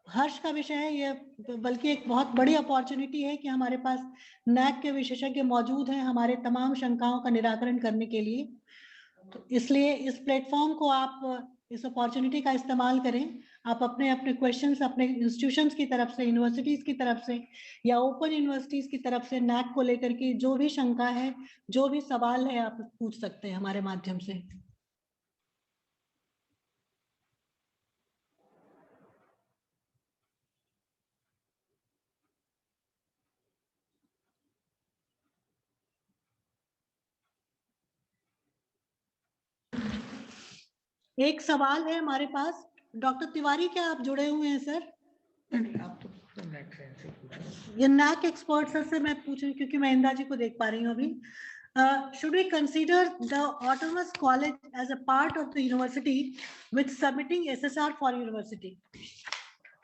हर्ष का विषय है, यह बल्कि एक बहुत बड़ी अपॉर्चुनिटी है कि हमारे पास NAC के विशेषज्ञ मौजूद हैं हमारे तमाम शंकाओं का निराकरण करने के लिए। तो इसलिए इस प्लेटफॉर्म को आप, इस अपॉर्चुनिटी का इस्तेमाल करें। आप अपने अपने क्वेश्चंस अपने इंस्टीट्यूशंस की तरफ से, यूनिवर्सिटीज की तरफ से या ओपन यूनिवर्सिटीज की तरफ से NAC को लेकर के जो भी शंका है, जो भी सवाल है, आप पूछ सकते हैं हमारे माध्यम से। एक सवाल है हमारे पास, डॉक्टर तिवारी क्या आप जुड़े हुए हैं सर? आप तो नेट से पूछो। ये NAC एक्सपर्ट सर से मैं पूछ रही हूँ क्योंकि मैं इंदा जी को देख पा रही हूँ अभी। Should we consider the autonomous college as a part of the university with submitting SSR for university?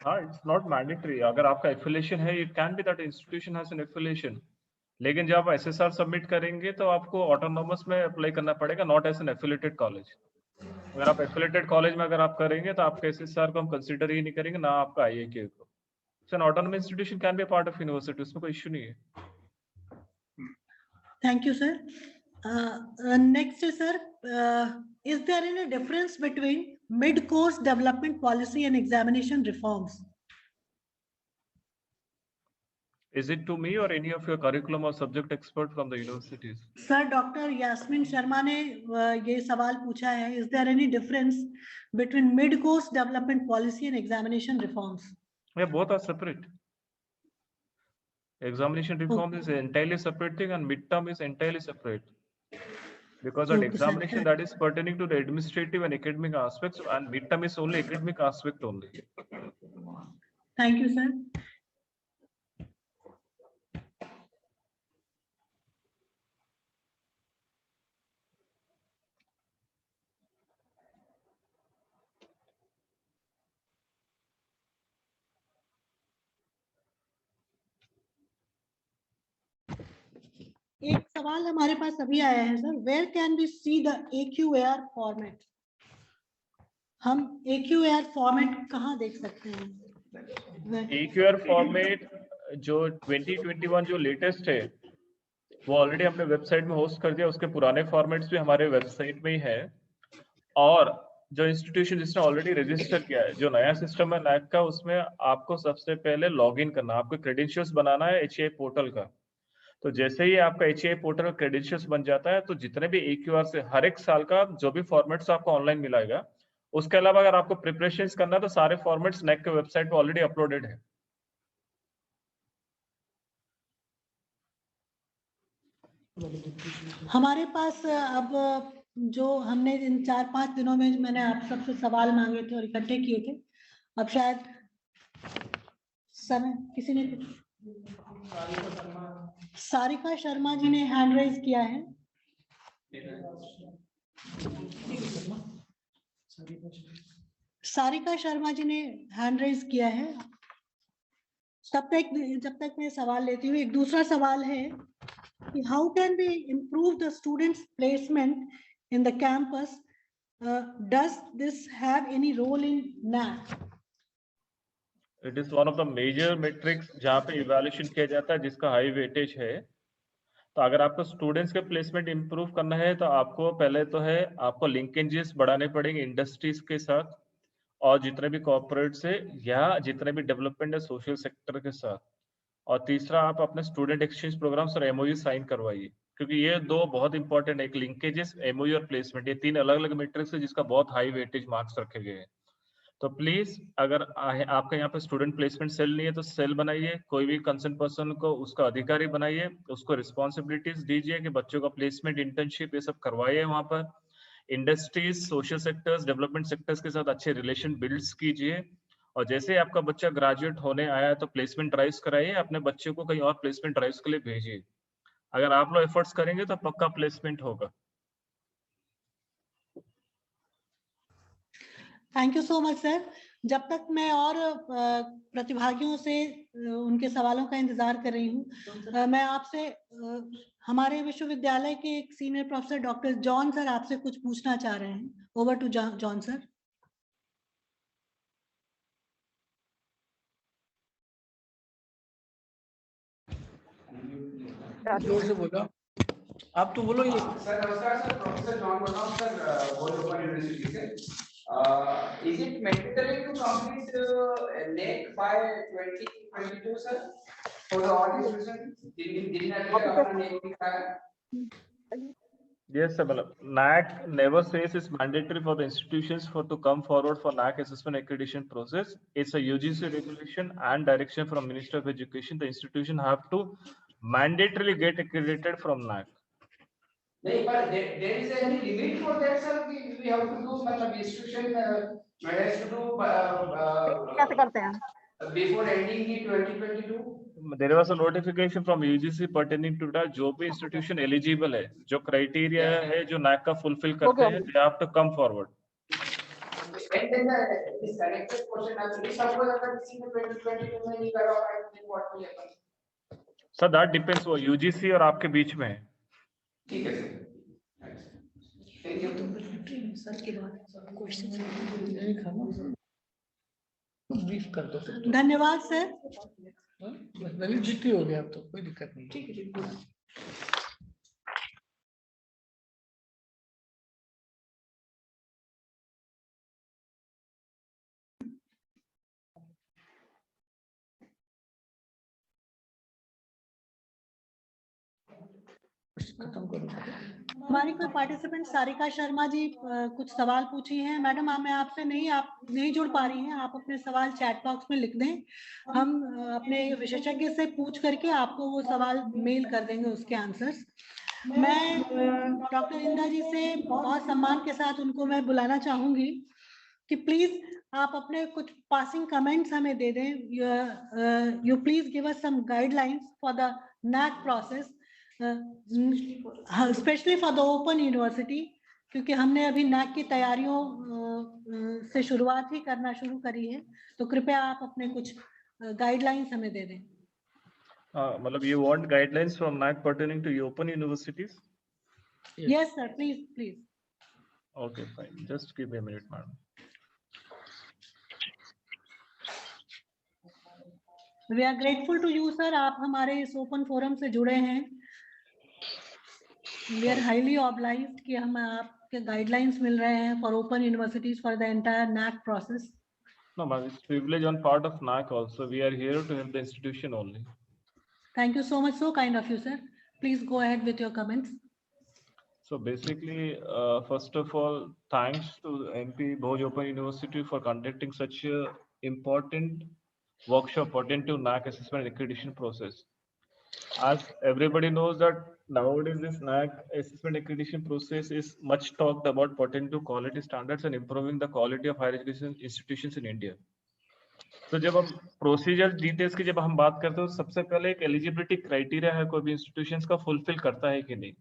हाँ, it's not mandatory. अगर आपका affiliation है, it can be that institution has an affiliation. लेकिन जब आप SSR सबमिट करेंगे तो आपको ऑटोनॉमस में अप्लाई करना पड़ेगा, not as an affiliated college. अगर आप एफिलिएटेड कॉलेज में अगर आप करेंगे तो आपका SSR को हम कंसीडर ही नहीं करेंगे, ना आपका IAK को। So an autonomous institution can be a part of university, उसमें कोई इश्यू नहीं है। Thank you, sir. Next, sir, is there any difference between mid-course development policy and examination reforms? Is it to me or any of your curriculum or subject expert from the universities? Sir, Dr. Yasmin Sharma ने ये सवाल पूछा है, is there any difference between mid-course development policy and examination reforms? Yeah, both are separate. Examination reform is an entirely separate thing and midterm is entirely separate. Because an Okay, sir. examination that is pertaining to the administrative and academic aspects, and midterm is only academic aspect only. Thank you, sir. एक सवाल हमारे पास अभी आया है sir, where can we see the AQAR format? हम AQAR format कहाँ देख सकते हैं? AQAR फॉर्मेट जो 2021 जो लेटेस्ट है वो ऑलरेडी हमने वेबसाइट में होस्ट कर दिया, उसके पुराने फॉर्मेट्स भी हमारे वेबसाइट में ही है। और जो इंस्टीट्यूशन जिसने ऑलरेडी रजिस्टर किया है, जो नया सिस्टम है NAC का, उसमें आपको सबसे पहले लॉगिन करना, आपको क्रेडेंशियल्स बनाना है HAI पोर्टल का। तो जैसे ही आपका HAI पोर्टल क्रेडेंशियल्स बन जाता है तो जितने भी AQR से हर एक साल का जो भी फॉर्मेट्स आपको ऑनलाइन मिलेगा, उसके अलावा अगर आपको प्रिपरेशंस करना है तो सारे फॉर्मेट्स NAC के वेबसाइट पे ऑलरेडी अपलोडेड है। हमारे पास अब जो हमने इन 4-5 दिनों में मैंने आप सबसे सवाल मांगे थे और इकट्ठे किए थे, अब शायद समय किसी ने सारिका शर्मा जी ने हैंड रेज किया है। सारिका शर्मा जी ने हैंड रेज किया है। जब तक मैं सवाल लेती हूँ, एक दूसरा सवाल है कि how can we improve the students placement in the campus? Does this have any role in NAC? It is one of the major metrics जहाँ पे इवैल्यूएशन किया जाता है, जिसका हाई वेटेज है। तो अगर आपको स्टूडेंट्स के प्लेसमेंट इंप्रूव करना है तो आपको पहले तो है आपको लिंकेजेस बढ़ाने पड़ेंगे इंडस्ट्रीज के साथ और जितने भी कॉर्पोरेट से या जितने भी डेवलपमेंट है सोशल सेक्टर के साथ। और तीसरा, आप अपने स्टूडेंट एक्सचेंज प्रोग्राम्स और MOU साइन करवाइए, क्योंकि ये दो बहुत इंपॉर्टेंट है, एक लिंकेजेस, MOU और प्लेसमेंट, ये 3 अलग अलग मैट्रिक्स है जिसका बहुत हाई वेटेज मार्क्स रखे गए हैं। तो प्लीज अगर आपका यहाँ पे स्टूडेंट प्लेसमेंट सेल नहीं है तो सेल बनाइए, कोई भी कंसर्न पर्सन को उसका अधिकारी बनाइए, उसको रिस्पॉन्सिबिलिटीज दीजिए कि बच्चों का प्लेसमेंट, इंटर्नशिप ये सब करवाइए। वहाँ पर industries, social sectors, development sectors के साथ अच्छे रिलेशन बिल्ड्स कीजिए। और जैसे ही आपका बच्चा ग्रेजुएट होने आया तो प्लेसमेंट ड्राइव्स कराइए, अपने बच्चे को कहीं और प्लेसमेंट ड्राइव्स के लिए भेजिए। अगर आप लोग एफर्ट्स करेंगे तो पक्का प्लेसमेंट होगा। Thank you so much sir. जब तक मैं और प्रतिभागियों से उनके सवालों का इंतजार कर रही हूँ, मैं आपसे हमारे विश्वविद्यालय के एक senior professor doctor John sir आपसे कुछ पूछना चाह रहे हैं। Over to John sir. जोर से बोलो, आप तो बोलो। ये सर नमस्कार सर, प्रोफेसर जॉन बोल रहा हूँ सर, वर्ल्ड ओपन यूनिवर्सिटी से। Is it mandatory to complete NAC by 2022 sir for the all institutions? Didn't have NAC दिखाया? Yes sir, NAC never says it's mandatory for the institutions to come forward for NAC assessment accreditation process. It's a UGC regulation and direction from Minister of Education. The institution have to mandatorily get accredited from NAC. नहीं, but there is any limit for that, sir? We have to do, मतलब institution has to do कैसे करते हैं? before ending the 2022. There was a notification from UGC pertaining to that जो भी institution eligible है, जो criteria है, जो NAC का fulfill करते हैं, they have to come forward. And then this connected question, actually, suppose अगर किसी ने 2022 में नहीं करा होगा, then what will happen? So that depends वो UGC और आपके बीच में है. ठीक है सर. Thank you. सर के बाद क्वेश्चन ब्रीफ कर दो फिर. धन्यवाद सर. वैलिडिटी हो गया अब तो कोई दिक्कत नहीं. ठीक है. खत्म करो. हमारी कोई पार्टिसिपेंट सारिका शर्मा जी कुछ सवाल पूछी हैं. मैडम मैं आपसे आप नहीं जुड़ पा रही हैं, आप अपने सवाल चैट बॉक्स में लिख दें, हम अपने विशेषज्ञ से पूछ करके आपको वो सवाल मेल कर देंगे उसके आंसर्स. मैं डॉक्टर इंदा जी से बहुत सम्मान के साथ उनको मैं बुलाना चाहूंगी कि प्लीज आप अपने कुछ पासिंग कमेंट्स हमें दे दें. You please give us some guidelines for the NAC process, specially for the open university, क्योंकि हमने अभी NAC की तैयारियों से शुरुआत ही करना शुरू करी है. तो कृपया आप अपने कुछ गाइडलाइंस हमें दे दें. मतलब you want guidelines from NAC pertaining to open universities? Yes sir, please. Okay, fine. Just give me a minute, madam. We are grateful to you sir. आप हमारे इस ओपन फोरम से जुड़े हैं. We are highly obliged कि हम आपके guidelines मिल रहे हैं for open universities for the entire NAC process. No, ma'am, it's privilege on part of NAC also. We are here to help the institution only. Thank you so much, so kind of you sir. Please go ahead with your comments. So basically, first of all, thanks to MP Bhoj Open University for conducting such a important workshop pertaining to NAC assessment and accreditation process. As everybody knows that nowadays this NAC assessment accreditation process is much talked about pertaining to quality standards and improving the quality of higher education institutions in India. तो जब हम procedure details की जब हम बात करते हैं तो सबसे पहले एक एलिजिबिलिटी क्राइटेरिया है कोई भी इंस्टीट्यूशंस का फुलफिल करता है कि नहीं.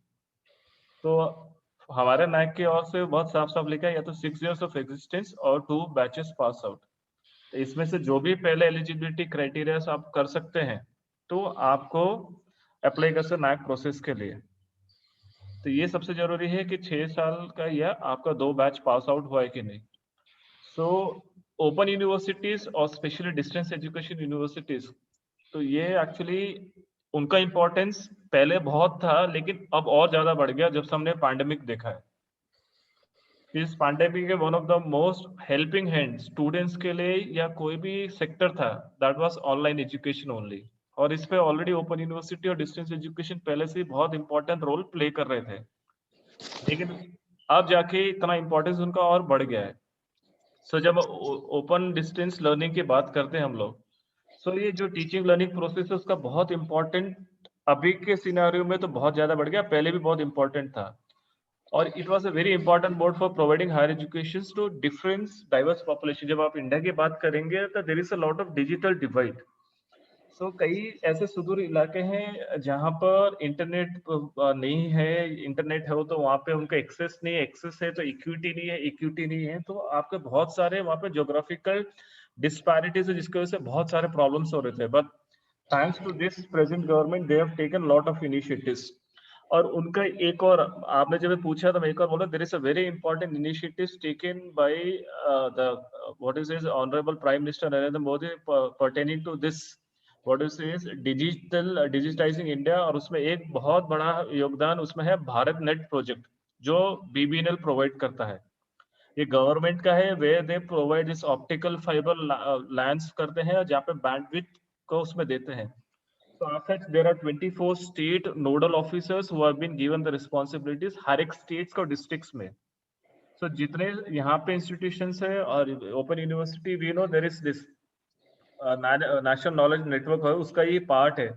तो हमारे NAC की ओर से बहुत साफ साफ लिखा है या तो 6 years ऑफ एग्जिस्टेंस और 2 बैचेस पास आउट. इसमें से जो भी पहले एलिजिबिलिटी क्राइटेरिया आप कर सकते हैं तो आपको अप्लाई कर सकते NAC प्रोसेस के लिए. तो ये सबसे जरूरी है कि 6 साल का या आपका 2 बैच पास आउट हुआ है कि नहीं. सो ओपन यूनिवर्सिटीज और स्पेशली डिस्टेंस एजुकेशन यूनिवर्सिटीज, तो ये एक्चुअली उनका इम्पोर्टेंस पहले बहुत था लेकिन अब और ज्यादा बढ़ गया जब से हमने पैंडेमिक देखा है. इस पैंडेमिक के one of the most helping hand students के लिए या कोई भी सेक्टर था that was online education only. और इस पे ऑलरेडी ओपन यूनिवर्सिटी और डिस्टेंस एजुकेशन पहले से बहुत इंपॉर्टेंट रोल प्ले कर रहे थे, लेकिन अब जाके इतना इंपॉर्टेंस उनका और बढ़ गया है. सो जब ओपन डिस्टेंस लर्निंग की बात करते हैं हम लोग, सो ये जो टीचिंग लर्निंग प्रोसेस है उसका बहुत इंपॉर्टेंट अभी के सिनेरियो में तो बहुत ज्यादा बढ़ गया, पहले भी बहुत इंपॉर्टेंट था. और it was a very important mode for providing higher education to different diverse population. जब आप इंडिया की बात करेंगे तो there is a lot of digital divide. So कई ऐसे सुदूर इलाके हैं जहां पर इंटरनेट नहीं है, इंटरनेट है तो वहां पे उनका एक्सेस नहीं है, एक्सेस है तो इक्विटी नहीं है, इक्विटी नहीं है तो आपके बहुत सारे वहां पे ज्योग्राफिकल डिस्पैरिटीज है जिसकी वजह से बहुत सारे प्रॉब्लम्स हो रहे थे. But thanks to this present government they have taken lot of initiatives. और उनका एक और आपने जब पूछा तो मैं एक और बोला, there is a very important initiatives taken by the what is honourable prime minister Narendra Modi pertaining to this what is digitising India. और उसमें एक बहुत बड़ा योगदान उसमें है भारत नेट प्रोजेक्ट जो BBNL प्रोवाइड करता है. ये गवर्नमेंट का है, वे they provide this optical fibre lands करते हैं जहाँ पे बैंडविड्थ को उसमें देते हैं. So as such, there are 24 state nodal officers who have been given the responsibilities हर एक states को districts में. So जितने यहाँ पे institutions है और open university, we know there is this national knowledge network है, उसका ये part है.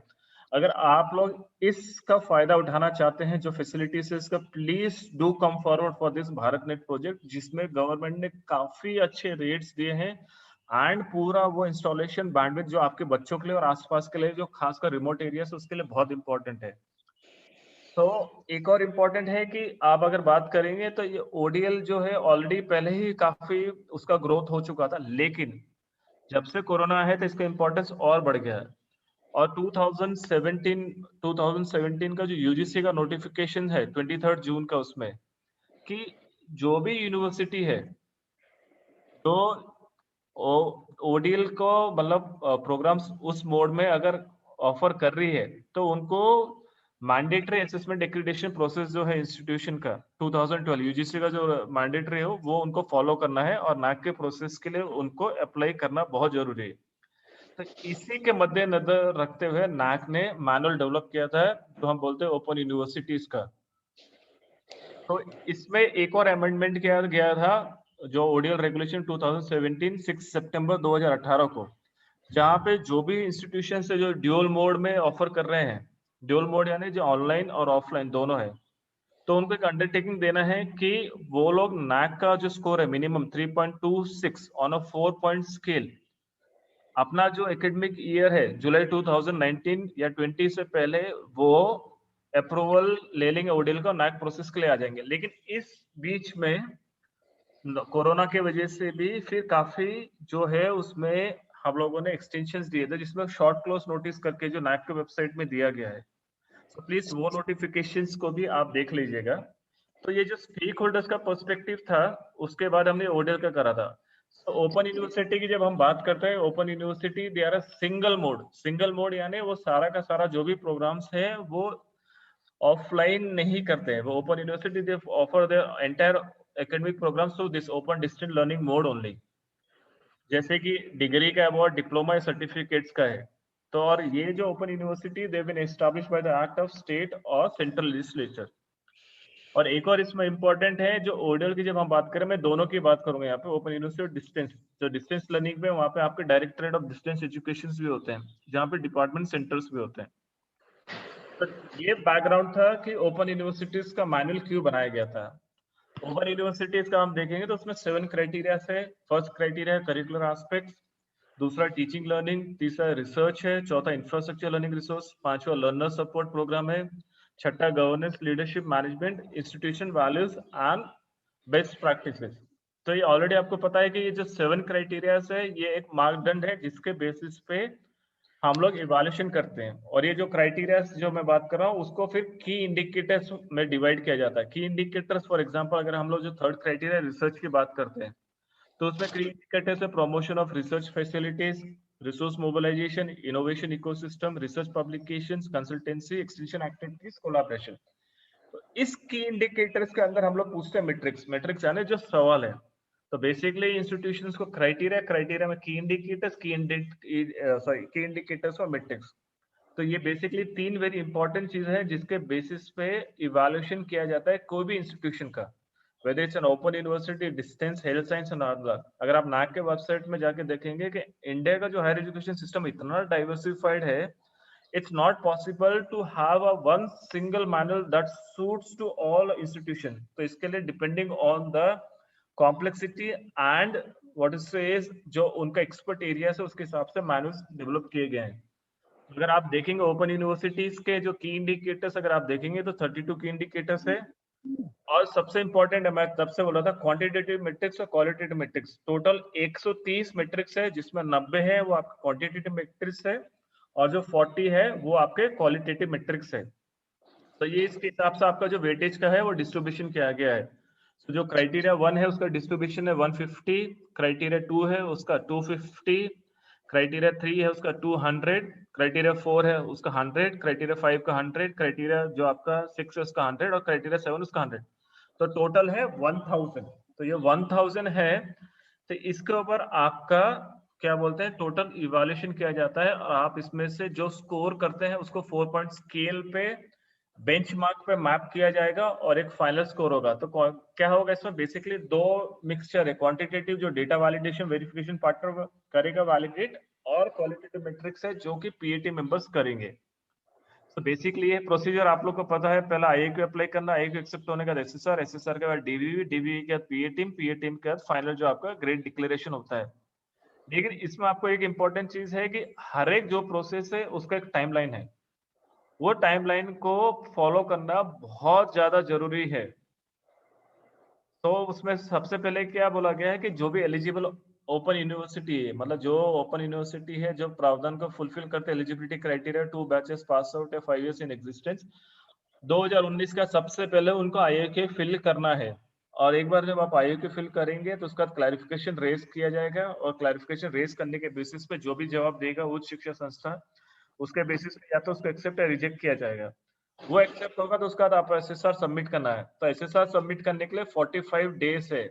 अगर आप लोग इसका फायदा उठाना चाहते हैं जो फैसिलिटीज है इसका, please do come forward for this Bharat net project, जिसमें गवर्नमेंट ने काफी अच्छे रेट्स दिए हैं एंड पूरा वो इंस्टॉलेशन बैंडविड्थ जो आपके बच्चों के लिए और आसपास के लिए जो खासकर रिमोट एरिया है उसके लिए बहुत इंपॉर्टेंट है। तो एक और इम्पोर्टेंट है कि आप अगर बात करेंगे तो ये ओडीएल जो है ऑलरेडी पहले ही काफी उसका ग्रोथ हो चुका था, लेकिन जब से कोरोना है तो इसका इम्पोर्टेंस और बढ़ गया है। और 2017 का जो यूजीसी का नोटिफिकेशन है 23 जून का, उसमें कि जो भी यूनिवर्सिटी है तो ओडीएल को मतलब प्रोग्राम्स उस मोड में अगर ऑफर कर रही है तो उनको मैंडेटरी असेसमेंट एक्रीडिटेशन प्रोसेस जो है इंस्टीट्यूशन का 2012 यूजीसी का जो मैंडेटरी हो वो उनको फॉलो करना है और NAAC के प्रोसेस के लिए उनको अप्लाई करना बहुत जरूरी है। तो इसी के मद्देनजर रखते हुए NAAC ने मैनुअल डेवलप किया था जो हम बोलते हैं ओपन यूनिवर्सिटीज का। तो इसमें एक और अमेंडमेंट किया गया था जो ओडीएल रेगुलेशन 2017 6 सितंबर 2018 को, जहां पे जो भी इंस्टीट्यूशन से जो ड्यूल मोड में ऑफर कर रहे हैं, ड्यूल मोड यानी जो ऑनलाइन और ऑफलाइन दोनों है, तो उनको एक अंडरटेकिंग देना है कि वो लोग NAAC का जो स्कोर है minimum 3.26 on a 4 point scale अपना जो एकेडमिक ईयर है जुलाई 2019 या 20 से पहले वो अप्रूवल ले लेंगे ओडीएल का, NAAC प्रोसेस के लिए आ जाएंगे। लेकिन इस बीच में कोरोना के वजह से भी फिर काफी जो है उसमें हम लोगों ने एक्सटेंशंस दिए थे जिसमें शॉर्ट क्लोज नोटिस करके जो NAAC के वेबसाइट में दिया गया है, तो प्लीज वो नोटिफिकेशंस को भी आप देख लीजिएगा। तो ये जो स्टेक होल्डर्स का पर्सपेक्टिव था उसके बाद हमने ओडीएल का करा था। तो ओपन यूनिवर्सिटी की जब हम बात करते हैं, open university they are single mode यानी वो सारा का सारा जो भी प्रोग्राम्स है वो ऑफलाइन नहीं करते हैं। वो open university they offer the entire academic programmes through this open distance learning mode only, जैसे कि डिग्री का अवार्ड, डिप्लोमा या सर्टिफिकेट्स का है। तो और ये जो open university they been established by the act of state और सेंट्रल लेजिस्लेचर। और एक और इसमें इंपॉर्टेंट है जो ओडीएल की जब हम बात करें, मैं दोनों की बात करूंगा यहाँ पे, ओपन यूनिवर्सिटी और डिस्टेंस। जो डिस्टेंस लर्निंग में वहाँ पे आपके डायरेक्टरेट ऑफ डिस्टेंस एजुकेशन भी होते हैं जहाँ पे डिपार्टमेंट सेंटर्स भी होते हैं। तो ये बैकग्राउंड था कि ओपन यूनिवर्सिटीज का मैनुअल क्यों बनाया गया था। ओपन यूनिवर्सिटीज का हम देखेंगे तो उसमें 7 क्राइटेरिया है। फर्स्ट क्राइटेरिया है करिकुलर एस्पेक्ट्स, दूसरा टीचिंग लर्निंग, तीसरा रिसर्च है, चौथा इंफ्रास्ट्रक्चर लर्निंग रिसोर्स, पांचवा लर्नर सपोर्ट प्रोग्राम है, छठा governance leadership management, institution values and best practices. तो ये ऑलरेडी आपको पता है कि ये जो 7 क्राइटेरिया है ये एक मानदंड है जिसके बेसिस पे हम लोग इवैल्यूएशन करते हैं। और ये जो क्राइटेरिया जो मैं बात कर रहा हूँ उसको फिर की इंडिकेटर्स में डिवाइड किया जाता है। की इंडिकेटर्स फॉर एग्जांपल अगर हम लोग जो थर्ड क्राइटेरिया रिसर्च की बात करते हैं तो उसमें की इंडिकेटर्स है promotion of research facilities, resource mobilisation, innovation ecosystem, research publications, consultancy, extension activities, collaboration. तो इस की इंडिकेटर्स के अंदर हम लोग पूछते हैं मैट्रिक्स यानी जो सवाल है। तो बेसिकली इंस्टीट्यूशंस को क्राइटेरिया में की इंडिकेटर्स और मैट्रिक्स। तो ये बेसिकली 3 वेरी इंपॉर्टेंट चीज है जिसके बेसिस पे इवैल्यूएशन किया जाता है कोई भी इंस्टीट्यूशन का, whether it's an open university, distance, health science and other। अगर आप NAAC के वेबसाइट में जाके देखेंगे कि इंडिया का जो हायर एजुकेशन सिस्टम इतना डाइवर्सिफाइड है, it's not possible to have a one single manual that suits to all institution। तो इसके लिए depending on the complexity and what is says जो उनका एक्सपर्ट एरिया है उसके हिसाब से मैनुअल्स डेवलप किए गए हैं। अगर आप देखेंगे ओपन यूनिवर्सिटीज के जो की इंडिकेटर्स अगर आप देखेंगे तो 32 की इंडिकेटर्स है। और सबसे इंपॉर्टेंट है, मैं तब से बोला था, क्वांटिटेटिव मैट्रिक्स और क्वालिटेटिव मैट्रिक्स। टोटल 130 मैट्रिक्स है जिसमें 90 है वो आपका क्वांटिटेटिव मैट्रिक्स है और जो 40 है वो आपके क्वालिटेटिव मैट्रिक्स है। तो ये इसके हिसाब से आपका जो वेटेज का है वो डिस्ट्रीब्यूशन किया गया है। तो जो क्राइटेरिया 1 है उसका डिस्ट्रीब्यूशन है 150, क्राइटेरिया 2 है उसका 250, क्राइटेरिया 3 है उसका 200, क्राइटेरिया 4 है उसका 100, क्राइटेरिया 5 का 100, क्राइटेरिया जो आपका 6 है उसका 100 और क्राइटेरिया 7 उसका 100। तो टोटल है 1000। तो ये 1000 है। तो इसके ऊपर आपका क्या बोलते हैं टोटल इवैल्यूएशन किया जाता है और आप इसमें से जो स्कोर करते हैं उसको 4 पॉइंट स्केल पे बेंचमार्क पे मैप किया जाएगा और एक फाइनल स्कोर होगा। तो क्या होगा इसमें बेसिकली 2 मिक्सचर है, क्वांटिटेटिव जो डेटा वैलिडेशन वेरिफिकेशन पार्टनर करेगा वैलिडेट, और क्वालिटेटिव मैट्रिक्स है जो कि पीएटी मेंबर्स करेंगे। तो बेसिकली ये प्रोसीजर आप लोग को पता है, पहला आईएक्यू अप्लाई करना, आईएक्यू एक्सेप्ट होने के बाद एसएसआर, एसएसआर के बाद डीवीवी, डीवीवी के बाद पीए टीम के बाद फाइनल जो आपका ग्रेड डिक्लेरेशन होता है। लेकिन इसमें आपको एक इंपॉर्टेंट चीज है कि हर एक जो प्रोसेस है उसका एक टाइमलाइन है, वो टाइमलाइन को फॉलो करना बहुत ज्यादा जरूरी है। तो उसमें सबसे पहले क्या बोला गया है कि जो भी एलिजिबल ओपन यूनिवर्सिटी है, मतलब जो ओपन यूनिवर्सिटी है जो प्रावधान को फुलफिल करते eligibility criteria 2 batches pass out या 5 इयर्स इन एग्जिस्टेंस 2019 का, सबसे पहले उनको आईएक्यू फिल करना है। और एक बार जब आप आईएक्यू फिल करेंगे तो उसका क्लैरिफिकेशन रेज किया जाएगा, और क्लैरिफिकेशन रेज करने के बेसिस पे जो भी जवाब देगा उच्च शिक्षा संस्था, उसके बेसिस पे या तो उसको एक्सेप्ट या रिजेक्ट किया जाएगा। वो एक्सेप्ट होगा तो उसके बाद आप एसएसआर सबमिट करना है। तो एसएसआर सबमिट करने के लिए 45 डेज है।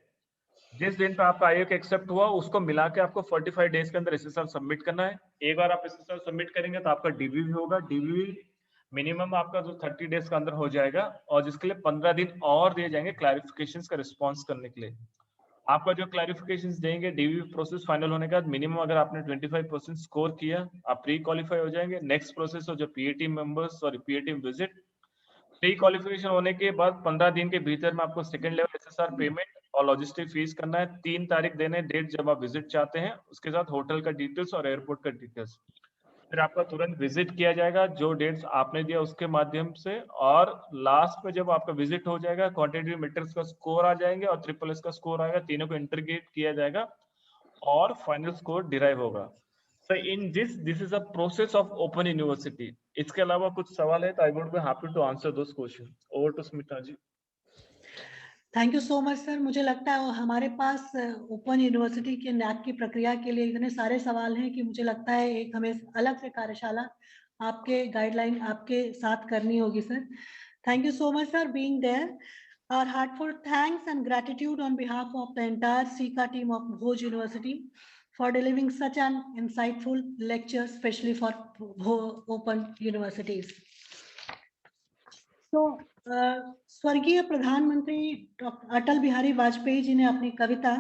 जिस दिन पे आपका आईएक्यू एक्सेप्ट हुआ उसको मिला के आपको 45 डेज के अंदर एसएसआर सबमिट करना है। एक बार आप एसएसआर सबमिट करेंगे तो आपका डीवीवी होगा, डीवीवी मिनिमम आपका जो 30 डेज के अंदर हो जाएगा, और जिसके लिए 15 दिन और दिए जाएंगे क्लैरिफिकेशंस का रिस्पांस करने के लिए। आपका जो क्लैरिफिकेशंस देंगे डीवीवी प्रोसेस फाइनल होने के बाद, मिनिमम अगर आपने 25% स्कोर किया आप प्री क्वालिफाई हो जाएंगे। नेक्स्ट प्रोसेस हो जो पीए टीम विजिट। प्री क्वालिफिकेशन होने के बाद 15 दिन के भीतर में आपको सेकंड लेवल एसएसआर पेमेंट और लॉजिस्टिक फीस करना है। 3 तारीख देने डेट जब आप विजिट चाहते हैं, उसके साथ होटल का डिटेल्स और एयरपोर्ट का डिटेल्स। फिर आपका तुरंत विजिट किया जाएगा जो डेट्स आपने दिया उसके माध्यम से, और लास्ट में जब आपका विजिट हो जाएगा क्वांटिटेटिव मैट्रिक्स का स्कोर आ जाएंगे और ट्रिपल एस का स्कोर आएगा, तीनों को इंटीग्रेट किया जाएगा और फाइनल स्कोर डिराइव होगा। So in this is a process of open university. इसके अलावा कुछ सवाल है तो I would be happy to answer those questions. Over to Smita ji. Thank you so much sir. मुझे लगता है हमारे पास ओपन यूनिवर्सिटी के नैक की प्रक्रिया के लिए इतने सारे सवाल हैं कि मुझे लगता है एक हमें अलग से कार्यशाला आपके गाइडलाइन आपके साथ करनी होगी sir. Thank you so much for being there. Our heartfelt thanks and gratitude on behalf of the entire SICA team of Bhoj University for delivering such an insightful lecture, especially for open universities. So, स्वर्गीय प्रधानमंत्री doctor Atal Bihari Vajpayee ji ने अपनी कविता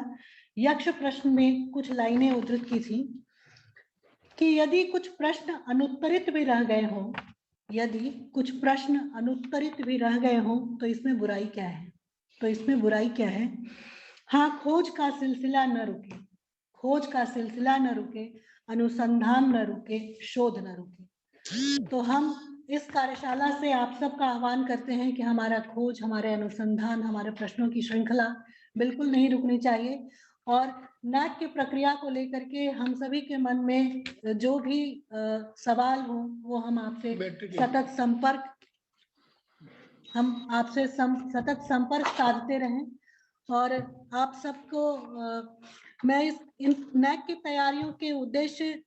यक्ष प्रश्न में कुछ लाइनें उद्धृत की थी कि यदि कुछ प्रश्न अनुत्तरित भी रह गए हों, यदि कुछ प्रश्न अनुत्तरित भी रह गए हों तो इसमें बुराई क्या है? तो इसमें बुराई क्या है? हाँ, खोज का सिलसिला न रुके, खोज का सिलसिला न रुके, अनुसंधान न रुके, शोध न रुके। तो हम इस कार्यशाला से आप सबका आह्वान करते हैं कि हमारा खोज, हमारे अनुसंधान, हमारे प्रश्नों की श्रृंखला बिल्कुल नहीं रुकनी चाहिए, और नैक की प्रक्रिया को लेकर के हम सभी के मन में जो भी सवाल हो वो हम आपसे सतत सतत संपर्क साधते रहें। और आप सबको मैं इन नैक की तैयारियों के उद्देश्य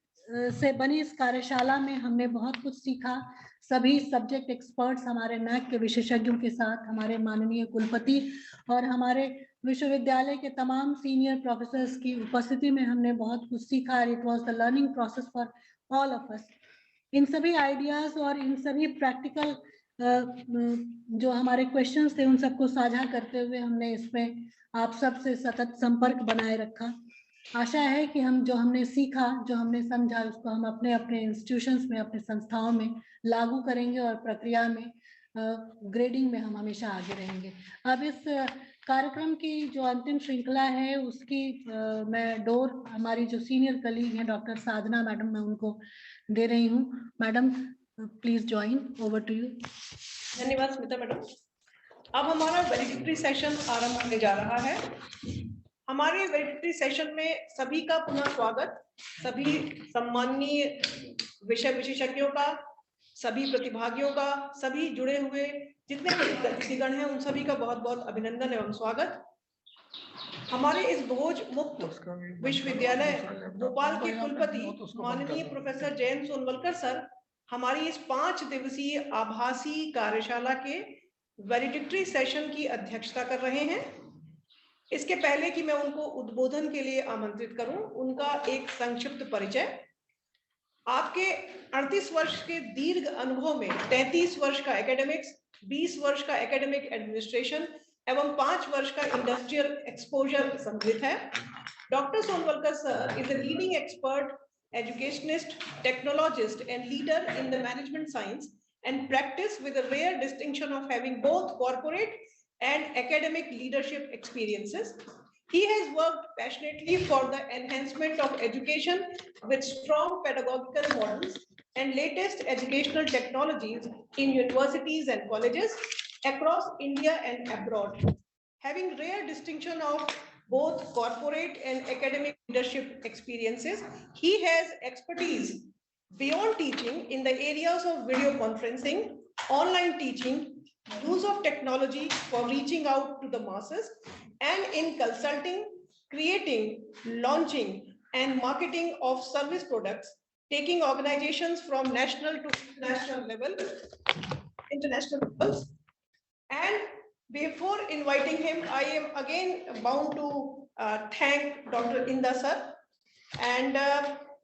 से बनी इस कार्यशाला में हमने बहुत कुछ सीखा। सभी सब्जेक्ट एक्सपर्ट्स हमारे नैक के विशेषज्ञों के साथ, हमारे माननीय कुलपति और हमारे विश्वविद्यालय के तमाम सीनियर प्रोफेसर्स की उपस्थिति में हमने बहुत कुछ सीखा। It was the learning process for all of us. इन सभी आइडियाज और इन सभी प्रैक्टिकल जो हमारे क्वेश्चंस थे उन सबको साझा करते हुए हमने इसमें आप सबसे सतत संपर्क बनाए रखा। आशा है कि हम जो हमने सीखा, जो हमने समझा, उसको हम अपने अपने इंस्टीट्यूशंस में, अपने संस्थाओं में लागू करेंगे और प्रक्रिया में ग्रेडिंग में हम हमेशा आगे रहेंगे। अब इस कार्यक्रम की जो अंतिम श्रृंखला है उसकी मैं डोर हमारी जो सीनियर कलीग हैं डॉक्टर साधना मैडम, मैं उनको दे रही हूँ। Madam please join, over to you. धन्यवाद स्मिता मैडम। अब हमारा वैलिडिटी सेशन आरंभ होने जा रहा है। हमारे वैलिडिटी सेशन में सभी का पुनः स्वागत। सभी सम्माननीय विषय विशेषज्ञों का, सभी प्रतिभागियों का, सभी जुड़े हुए जितने भी अतिथिगण हैं उन सभी का बहुत बहुत अभिनंदन एवं स्वागत। हमारे इस भोज मुक्त विश्वविद्यालय भोपाल के कुलपति माननीय प्रोफेसर जयंत सोनवलकर सर हमारी इस 5 दिवसीय आभासी कार्यशाला के वैलिडिटी सेशन की अध्यक्षता कर रहे हैं। इसके पहले कि मैं उनको उद्बोधन के लिए आमंत्रित करूं, उनका एक संक्षिप्त परिचय। आपके 38 वर्ष के दीर्घ अनुभव में 33 वर्ष का एकेडमिक्स, 20 वर्ष का एकेडमिक एडमिनिस्ट्रेशन एवं 5 वर्ष का इंडस्ट्रियल एक्सपोजर सम्मिलित है। Doctor Sonawalkar sir is a leading expert, educationist, technologist and leader in the management science and practice with a rare distinction of having both corporate and academic leadership experiences. He has worked passionately for the enhancement of education with strong pedagogical models and latest educational technologies in universities and colleges across India and abroad. Having rare distinction of both corporate and academic leadership experiences, he has expertise beyond teaching in the areas of video conferencing, online teaching, use of technology for reaching out to the masses, and in consulting, creating, launching, and marketing of service products, taking organizations from national to international levels. And before inviting him, I am again bound to thank Dr. Inda sir. And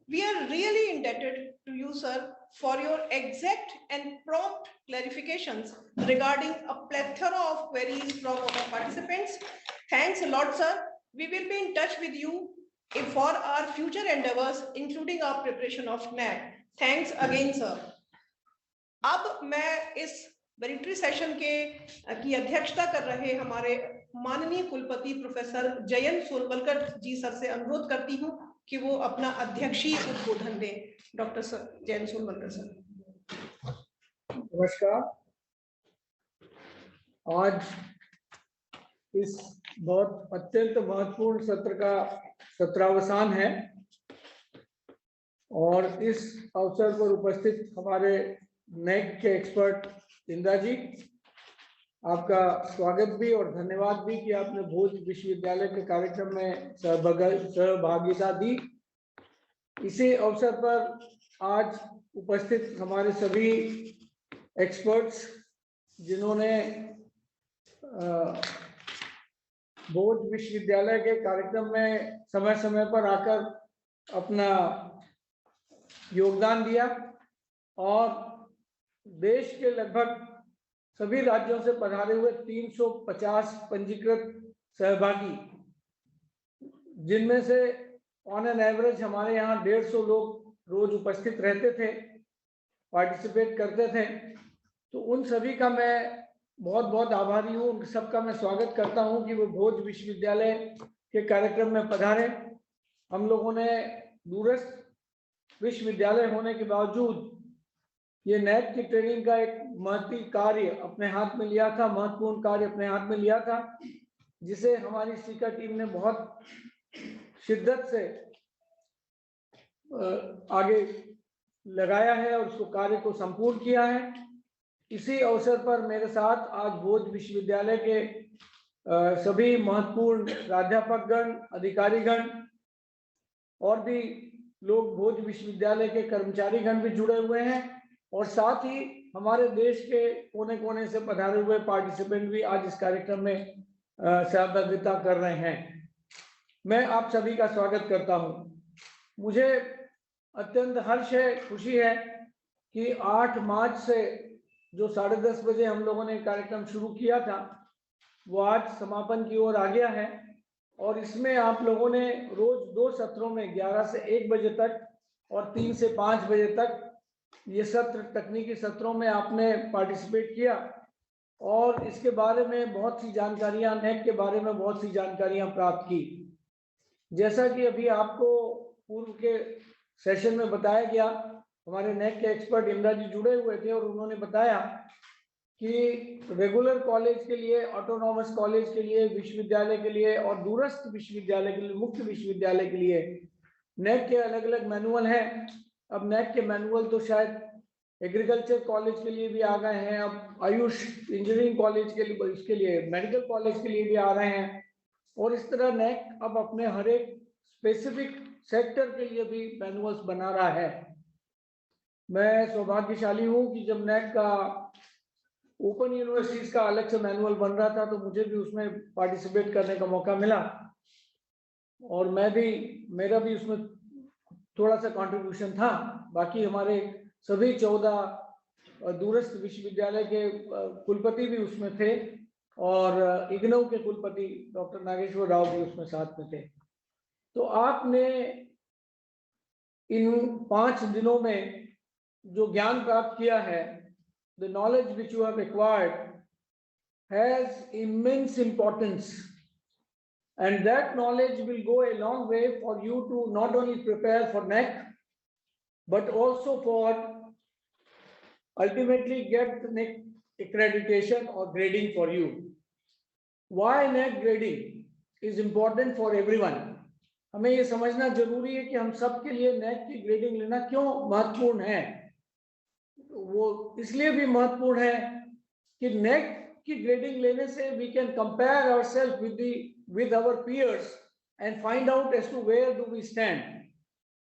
we are really indebted to you, sir, for your exact and prompt clarifications regarding a plethora of queries from our participants. Thanks a lot, sir. We will be in touch with you for our future endeavors, including our preparation of NAT. Thanks again, sir. अब मैं इस voluntary session की अध्यक्षता कर रहे हमारे माननीय कुलपति प्रोफेसर जयंत सोलवलकर जी सर से अनुरोध करती हूं कि वो अपना अध्यक्षीय उद्बोधन दें। Doctor sir Jayant Solwalkar sir. नमस्कार। आज इस बहुत अत्यंत महत्वपूर्ण सत्र का सत्रावसान है और इस अवसर पर उपस्थित हमारे नेक के एक्सपर्ट इंदा जी, आपका स्वागत भी और धन्यवाद भी कि आपने भोज विश्वविद्यालय के कार्यक्रम में सहभागिता दी। इसी अवसर पर आज उपस्थित हमारे सभी एक्सपर्ट्स जिन्होंने भोज विश्वविद्यालय के कार्यक्रम में समय समय पर आकर अपना योगदान दिया और देश के लगभग सभी राज्यों से पधारे हुए 350 पंजीकृत सहभागी, जिनमें से ऑन एन एवरेज हमारे यहाँ 150 लोग रोज उपस्थित रहते थे, पार्टिसिपेट करते थे। तो उन सभी का मैं बहुत बहुत आभारी हूँ। उन सबका मैं स्वागत करता हूँ कि वो भोज विश्वविद्यालय के कार्यक्रम में पधारे। हम लोगों ने दूरस्थ विश्वविद्यालय होने के बावजूद ये नेट की ट्रेनिंग का एक महत्वपूर्ण कार्य अपने हाथ में लिया था, जिसे हमारी सीका टीम ने बहुत शिद्दत से आगे लगाया है और उसको कार्य को संपूर्ण किया है। इसी अवसर पर मेरे साथ आज भोज विश्वविद्यालय के सभी महत्वपूर्ण प्राध्यापकगण, अधिकारीगण और भी लोग भोज विश्वविद्यालय के कर्मचारीगण भी जुड़े हुए हैं और साथ ही हमारे देश के कोने कोने से पधारे हुए पार्टिसिपेंट भी आज इस कार्यक्रम में सहभागिता कर रहे हैं। मैं आप सभी का स्वागत करता हूं। मुझे अत्यंत हर्ष है, खुशी है कि 8 मार्च से जो 10:30 बजे हम लोगों ने कार्यक्रम शुरू किया था वो आज समापन की ओर आ गया है और इसमें आप लोगों ने रोज 2 सत्रों में 11 से 1 बजे तक और 3 से 5 बजे तक ये सत्र, तकनीकी सत्रों में आपने पार्टिसिपेट किया और इसके बारे में बहुत सी जानकारियां, नेक के बारे में बहुत सी जानकारियां प्राप्त की। जैसा कि अभी आपको पूर्व के सेशन में बताया गया, हमारे नेक के एक्सपर्ट इंदा जी जुड़े हुए थे और उन्होंने बताया कि रेगुलर कॉलेज के लिए, ऑटोनॉमस कॉलेज के लिए, विश्वविद्यालय के लिए और दूरस्थ विश्वविद्यालय के लिए, मुक्त विश्वविद्यालय के लिए नेक के अलग अलग मैनुअल हैं। अब नेक के मैनुअल तो शायद एग्रीकल्चर कॉलेज के लिए भी आ गए हैं, अब आयुष इंजीनियरिंग कॉलेज के लिए, इसके लिए मेडिकल कॉलेज के लिए भी आ रहे हैं और इस तरह नेक अब अपने हर एक स्पेसिफिक सेक्टर के लिए भी मैनुअल्स बना रहा है। मैं सौभाग्यशाली हूं कि जब नेक का ओपन यूनिवर्सिटीज का अलग से मैनुअल बन रहा था तो मुझे भी उसमें पार्टिसिपेट करने का मौका मिला और मेरा भी उसमें थोड़ा सा कंट्रीब्यूशन था। बाकी हमारे सभी 14 दूरस्थ विश्वविद्यालय के कुलपति भी उसमें थे और इग्नू के कुलपति डॉक्टर नागेश्वर राव भी उसमें साथ में थे। तो आपने इन 5 दिनों में जो ज्ञान प्राप्त किया है the knowledge which you have acquired has immense importance, and that knowledge will go a long way for you to not only prepare for NEC, but also for ultimately get the NEC accreditation or grading for you. Why NEC grading is important for everyone? हमें ये समझना जरूरी है कि हम सब के लिए NEC की ग्रेडिंग लेना क्यों महत्वपूर्ण है। वो इसलिए भी महत्वपूर्ण है कि NEC की ग्रेडिंग लेने से we can compare ourselves with our peers and find out as to where do we stand.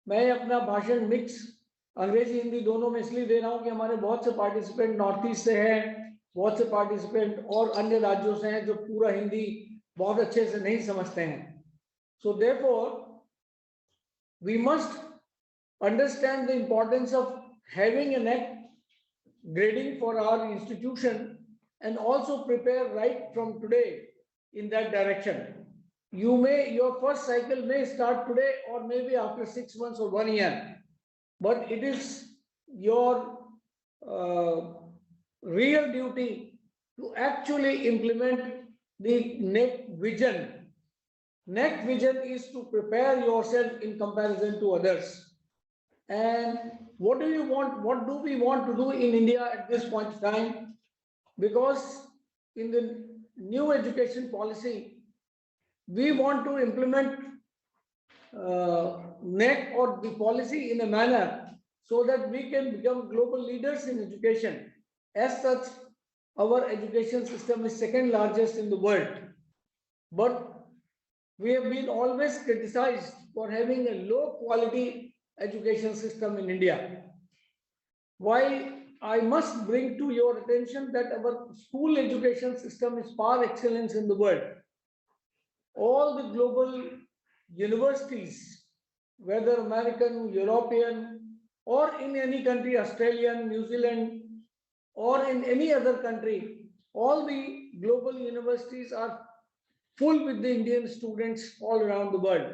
मैं अपना भाषण मिक्स अंग्रेजी हिंदी दोनों में इसलिए दे रहा हूँ कि हमारे बहुत से पार्टिसिपेंट नॉर्थ ईस्ट से हैं, बहुत से पार्टिसिपेंट और अन्य राज्यों से हैं जो पूरा हिंदी बहुत अच्छे से नहीं समझते हैं। So therefore, we must understand the importance of having a NEC grading for our institution and also prepare right from today in that direction. Your first cycle may start today or maybe after 6 months or 1 year, but it is your real duty to actually implement the NEC vision. NEC vision is to prepare yourself in comparison to others. And what do we want to do in India at this point in time? Because in the new education policy, we want to implement NEC or the policy in a manner so that we can become global leaders in education. As such, our education system is second largest in the world. But we have been always criticized for having a low quality education system in India. While I must bring to your attention that our school education system is par excellence in the world. All the global universities, whether American, European, or in any country, Australian, New Zealand, or in any other country, all the global universities are full with the Indian students all around the world.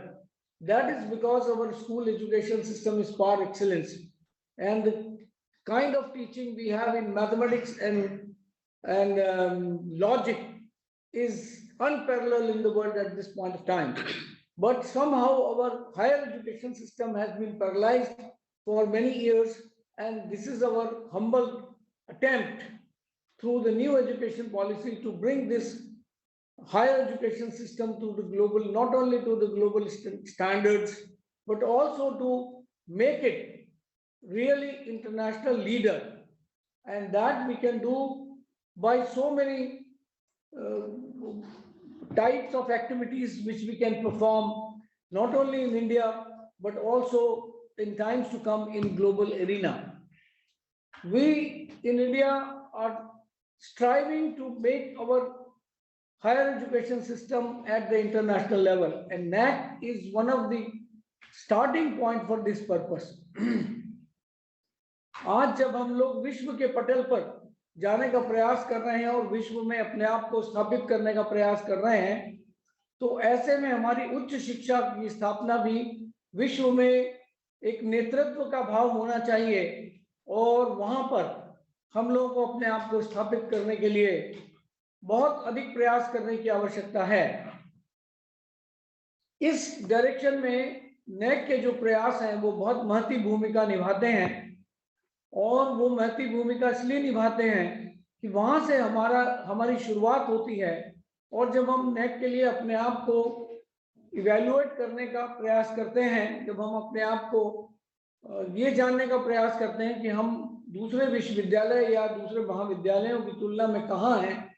That is because our school education system is par excellence, and the kind of teaching we have in mathematics and logic is unparalleled in the world at this point of time. But somehow our higher education system has been paralyzed for many years, and this is our humble attempt through the new education policy to bring this higher education system to the global, not only to the global standards, but also to make it really international leader. And that we can do by so many types of activities which we can perform, not only in India, but also in times to come in global arena. We in India are striving to make our higher education system at the international level, and NAC is one of the starting point for this purpose. आज जब हम लोग विश्व के पटल पर जाने का प्रयास कर रहे हैं और विश्व में अपने आप को स्थापित करने का प्रयास कर रहे हैं, तो ऐसे में हमारी उच्च शिक्षा की स्थापना भी विश्व में एक नेतृत्व का भाव होना चाहिए, और वहां पर हम लोगों को अपने आप को स्थापित करने के लिए बहुत अधिक प्रयास करने की आवश्यकता है। इस डायरेक्शन में NEC के जो प्रयास हैं वो बहुत महत्वपूर्ण भूमिका निभाते हैं, और वो महत्वपूर्ण भूमिका इसलिए निभाते हैं कि वहां से हमारी शुरुआत होती है, और जब हम NEC के लिए अपने आप को इवैल्यूएट करने का प्रयास करते हैं, जब हम अपने आप को ये जानने का प्रयास करते हैं कि हम दूसरे विश्वविद्यालय या दूसरे महाविद्यालयों की तुलना में कहाँ हैं,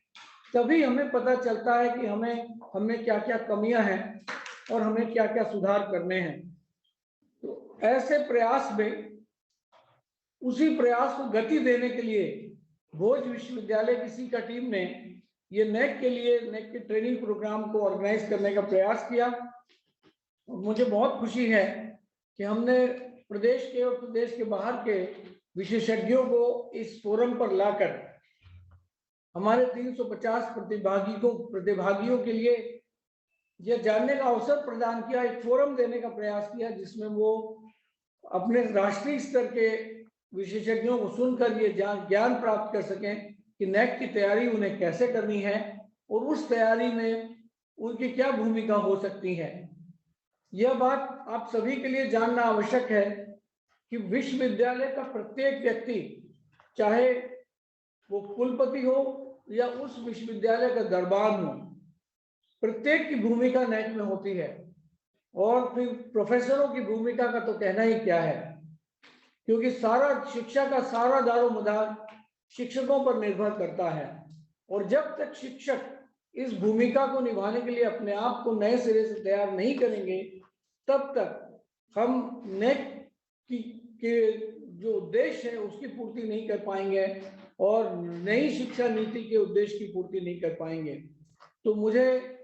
तभी हमें पता चलता है कि हमें क्या क्या कमियां हैं और हमें क्या क्या सुधार करने हैं। तो ऐसे प्रयास में उसी प्रयास को गति देने के लिए भोज विश्वविद्यालय की सीका टीम ने ये NEC के ट्रेनिंग प्रोग्राम को ऑर्गेनाइज करने का प्रयास किया। मुझे बहुत खुशी है कि हमने प्रदेश के और प्रदेश के बाहर के विशेषज्ञों को इस फोरम पर लाकर हमारे 350 प्रतिभागियों के लिए यह जानने का अवसर प्रदान किया, एक फोरम देने का प्रयास किया जिसमें वो अपने राष्ट्रीय स्तर के विशेषज्ञों को सुनकर ये ज्ञान प्राप्त कर सकें कि नेक की तैयारी उन्हें कैसे करनी है और उस तैयारी में उनकी क्या भूमिका हो सकती है। यह बात आप सभी के लिए जानना आवश्यक है कि विश्वविद्यालय का प्रत्येक व्यक्ति, चाहे वो कुलपति हो या उस विश्वविद्यालय का दरबान हो, प्रत्येक की भूमिका नेक में होती है। और फिर प्रोफेसरों की भूमिका का तो कहना ही क्या है, क्योंकि सारा शिक्षा का सारा दारोमदार शिक्षकों पर निर्भर करता है। और जब तक शिक्षक इस भूमिका को निभाने के लिए अपने आप को नए सिरे से तैयार नहीं करेंगे, तब तक हम नेक के जो उद्देश्य है उसकी पूर्ति नहीं कर पाएंगे और नई शिक्षा नीति के उद्देश्य की पूर्ति नहीं कर पाएंगे। तो मुझे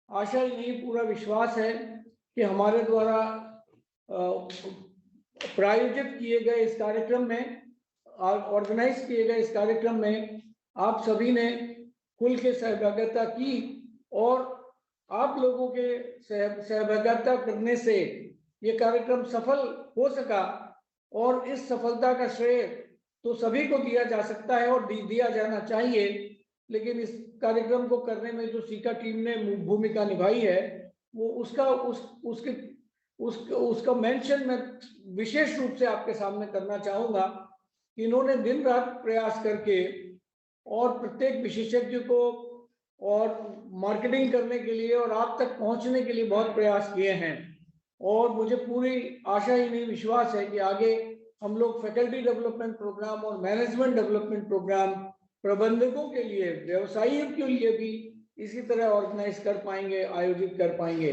आशा ही नहीं, पूरा विश्वास है कि हमारे द्वारा प्रायोजित किए गए इस कार्यक्रम में, ऑर्गेनाइज किए गए इस कार्यक्रम में आप सभी ने खुल के सहभागिता की और आप लोगों के सहभागिता करने से ये कार्यक्रम सफल हो सका। और इस सफलता का श्रेय तो सभी को दिया जा सकता है और दिया जाना चाहिए, लेकिन इस कार्यक्रम को करने में जो सीका टीम ने भूमिका निभाई है वो उसका मेंशन मैं विशेष रूप से आपके सामने करना चाहूंगा कि इन्होंने दिन रात प्रयास करके और प्रत्येक विशेषज्ञ को और मार्केटिंग करने के लिए और आप तक पहुंचने के लिए बहुत प्रयास किए हैं। और मुझे पूरी आशा ही नहीं, विश्वास है कि आगे हम लोग फैकल्टी डेवलपमेंट प्रोग्राम और मैनेजमेंट डेवलपमेंट प्रोग्राम प्रबंधकों के लिए, व्यवसायियों के लिए भी इसी तरह ऑर्गेनाइज कर पाएंगे, आयोजित कर पाएंगे।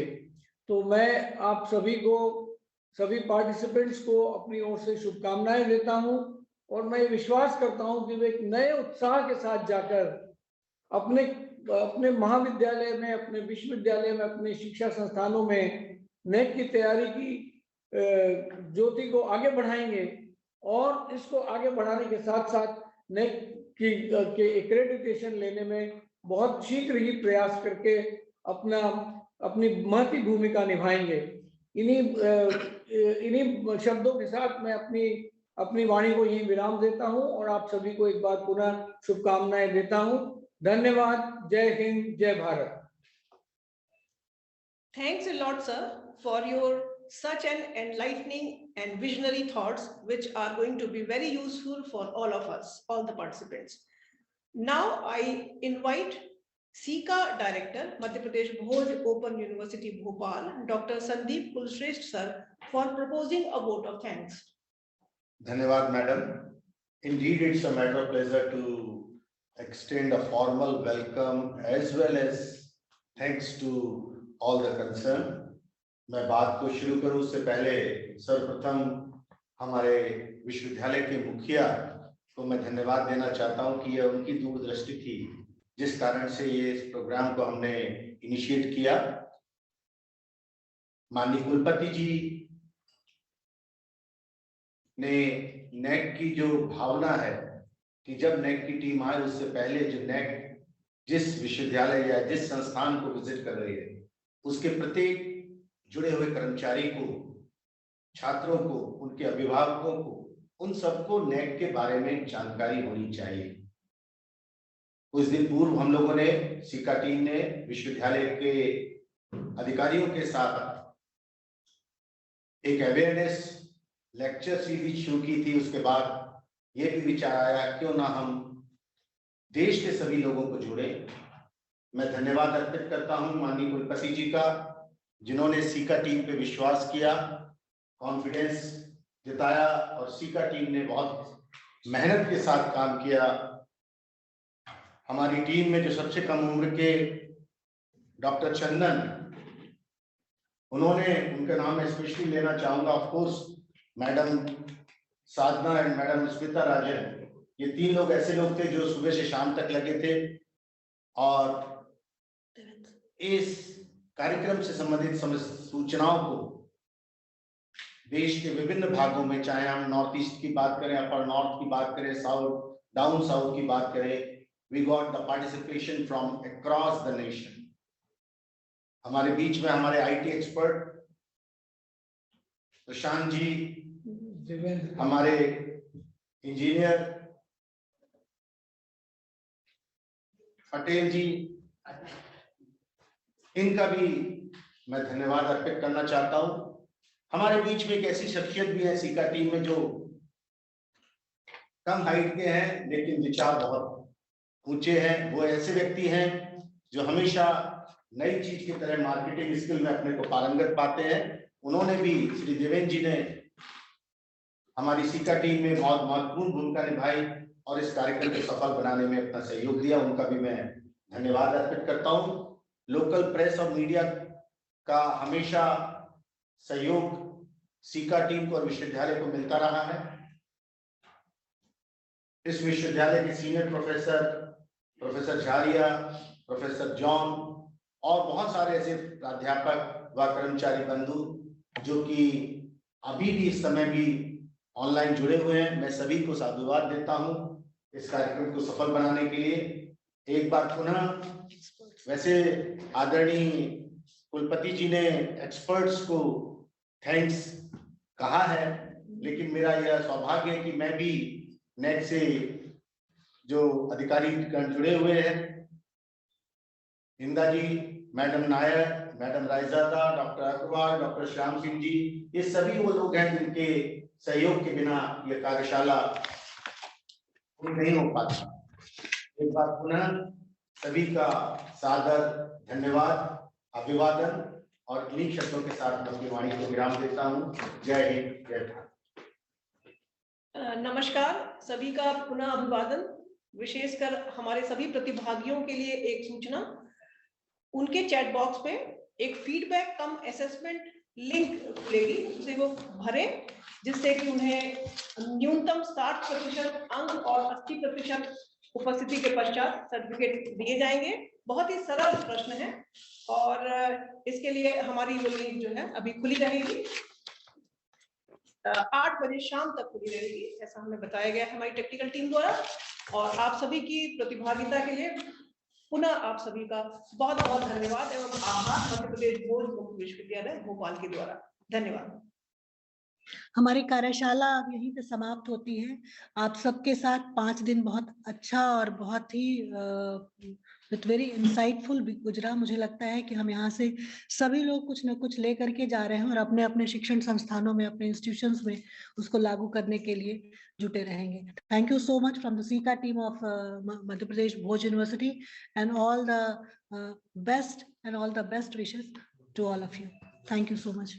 तो मैं आप सभी को, सभी पार्टिसिपेंट्स को अपनी ओर से शुभकामनाएं देता हूं और मैं विश्वास करता हूं कि वे एक नए उत्साह के साथ जाकर अपने महाविद्यालय में, अपने विश्वविद्यालय में, अपने शिक्षा संस्थानों में नेक की तैयारी की ज्योति को आगे बढ़ाएंगे और इसको आगे बढ़ाने के साथ साथ नेक के एक्रेडिटेशन लेने में बहुत शीघ्र ही प्रयास करके अपनी महती भूमिका निभाएंगे। इन्हीं शब्दों के साथ मैं अपनी वाणी को यही विराम देता हूं और आप सभी को एक बार पुनः शुभकामनाएं देता हूं। धन्यवाद। जय हिंद, जय Bharat. Thanks a lot, sir, for your such an enlightening and visionary thoughts, which are going to be very useful for all of us, all the participants. Now I invite SICA Director, Madhya Pradesh Bhoj Open University Bhopal, Dr. Sandeep Kulshrestha sir, for proposing a vote of thanks. Dhanyawad, madam. Indeed, it's a matter of pleasure to extend a formal welcome as well as thanks to all the concerned. मैं बात को शुरू करूं उससे पहले सर्वप्रथम हमारे विश्वविद्यालय के मुखिया को मैं धन्यवाद देना चाहता हूं कि यह उनकी दूरदृष्टि थी जिस कारण से ये इस प्रोग्राम को हमने इनिशिएट किया। माननीय कुलपति जी ने नेक की जो भावना है कि जब नेक की टीम आए उससे पहले जो नेक जिस विश्वविद्यालय या जिस संस्थान को विजिट कर रही है उसके प्रत्येक जुड़े हुए कर्मचारी को, छात्रों को, उनके अभिभावकों को, उन सबको नेक के बारे में जानकारी होनी चाहिए। कुछ दिन पूर्व हम लोगों ने, सीका टीम ने विश्वविद्यालय के अधिकारियों के साथ एक अवेयरनेस लेक्चर सीरीज शुरू की थी। उसके बाद ये भी विचार आया क्यों ना हम देश के सभी लोगों को जोड़े। मैं धन्यवाद अर्पित करता हूं माननीय कुलपति जी का, जिन्होंने सीका टीम पे विश्वास किया, कॉन्फिडेंस जताया और सीका टीम ने बहुत मेहनत के साथ काम किया। हमारी टीम में जो सबसे कम उम्र के डॉक्टर चंदन, उन्होंने, उनका नाम मैं स्पेशली लेना चाहूंगा, of course madam Sadhana and madam Smita Rajan, ये तीन लोग ऐसे लोग थे जो सुबह से शाम तक लगे थे और इस कार्यक्रम से संबंधित सूचनाओं को देश के विभिन्न भागों में, चाहे हम नॉर्थ ईस्ट की बात करें, अपर नॉर्थ की बात करें, साउथ, डाउन साउथ की बात करें, we got the participation from across the nation. हमारे बीच में हमारे आईटी एक्सपर्ट प्रशांत जी, हमारे इंजीनियर पटेल जी, इनका भी मैं धन्यवाद अर्पित करना चाहता हूं। हमारे बीच में एक ऐसी शख्सियत भी है सीका टीम में जो कम हाइट के हैं लेकिन विचार बहुत ऊंचे हैं। वो ऐसे व्यक्ति हैं जो हमेशा नई चीज की तरह मार्केटिंग स्किल में अपने को पारंगत पाते हैं। उन्होंने भी, श्री देवेंद्र जी ने हमारी सीका टीम में बहुत महत्वपूर्ण भूमिका निभाई और इस कार्यक्रम को सफल बनाने में अपना सहयोग दिया। उनका भी मैं धन्यवाद अर्पित करता हूं। लोकल प्रेस और मीडिया का हमेशा सहयोग सीका टीम को और विश्वविद्यालय को मिलता रहा है। इस विश्वविद्यालय के सीनियर प्रोफेसर, प्रोफेसर झारिया, प्रोफेसर जॉन और बहुत सारे ऐसे प्राध्यापक व कर्मचारी बंधु जो कि अभी भी इस समय भी ऑनलाइन जुड़े हुए हैं, मैं सभी को साधुवाद देता हूं इस कार्यक्रम को सफल बनाने के लिए। एक बार पुनः, वैसे आदरणीय कुलपति जी ने एक्सपर्ट्स को थैंक्स कहा है, लेकिन मेरा यह सौभाग्य है कि मैं भी नेक से जो अधिकारी गण जुड़े हुए हैं, Inda ji, madam Nair, madam Raizada, doctor Agrawal, doctor Shyam Singh ji, ये सभी वो लोग हैं जिनके सहयोग के बिना यह कार्यशाला नहीं हो पाता। एक बार पुनः सभी का सादर धन्यवाद, अभिवादन और इन्हीं शब्दों के साथ अपनी वाणी को विराम देता हूँ। जय हिंद, जय भारत। नमस्कार, सभी का पुनः अभिवादन। विशेषकर हमारे सभी प्रतिभागियों के लिए एक सूचना, उनके चैट बॉक्स में एक फीडबैक कम असेसमेंट लिंक मिलेगी, उसे वो भरें, जिससे कि उन्हें न्यूनतम 60% अंक और 80% उपस्थिति के पश्चात सर्टिफिकेट दिए जाएंगे। बहुत ही सरल प्रश्न है और इसके लिए हमारी वो लिंक जो है अभी खुली रहेगी, 8 बजे शाम तक खुली रहेगी, ऐसा हमें बताया गया है हमारी टेक्निकल टीम द्वारा। और आप सभी की प्रतिभागिता के लिए पुनः आप सभी का बहुत बहुत धन्यवाद एवं आभार मध्य प्रदेश भोज मुक्त विश्वविद्यालय भोपाल के द्वारा। धन्यवाद। हमारी कार्यशाला अब यहीं पे समाप्त होती है। आप सबके साथ 5 दिन बहुत अच्छा और बहुत ही विथ वेरी इंसाइटफुल गुजरा। मुझे लगता है कि हम यहाँ से सभी लोग कुछ न कुछ ले करके जा रहे हैं और अपने अपने शिक्षण संस्थानों में, अपने इंस्टीट्यूशंस में उसको लागू करने के लिए जुटे रहेंगे। Thank you so much from the CIQA team of Madhya Pradesh Bhoj university and all the best wishes to all of you. Thank you so much.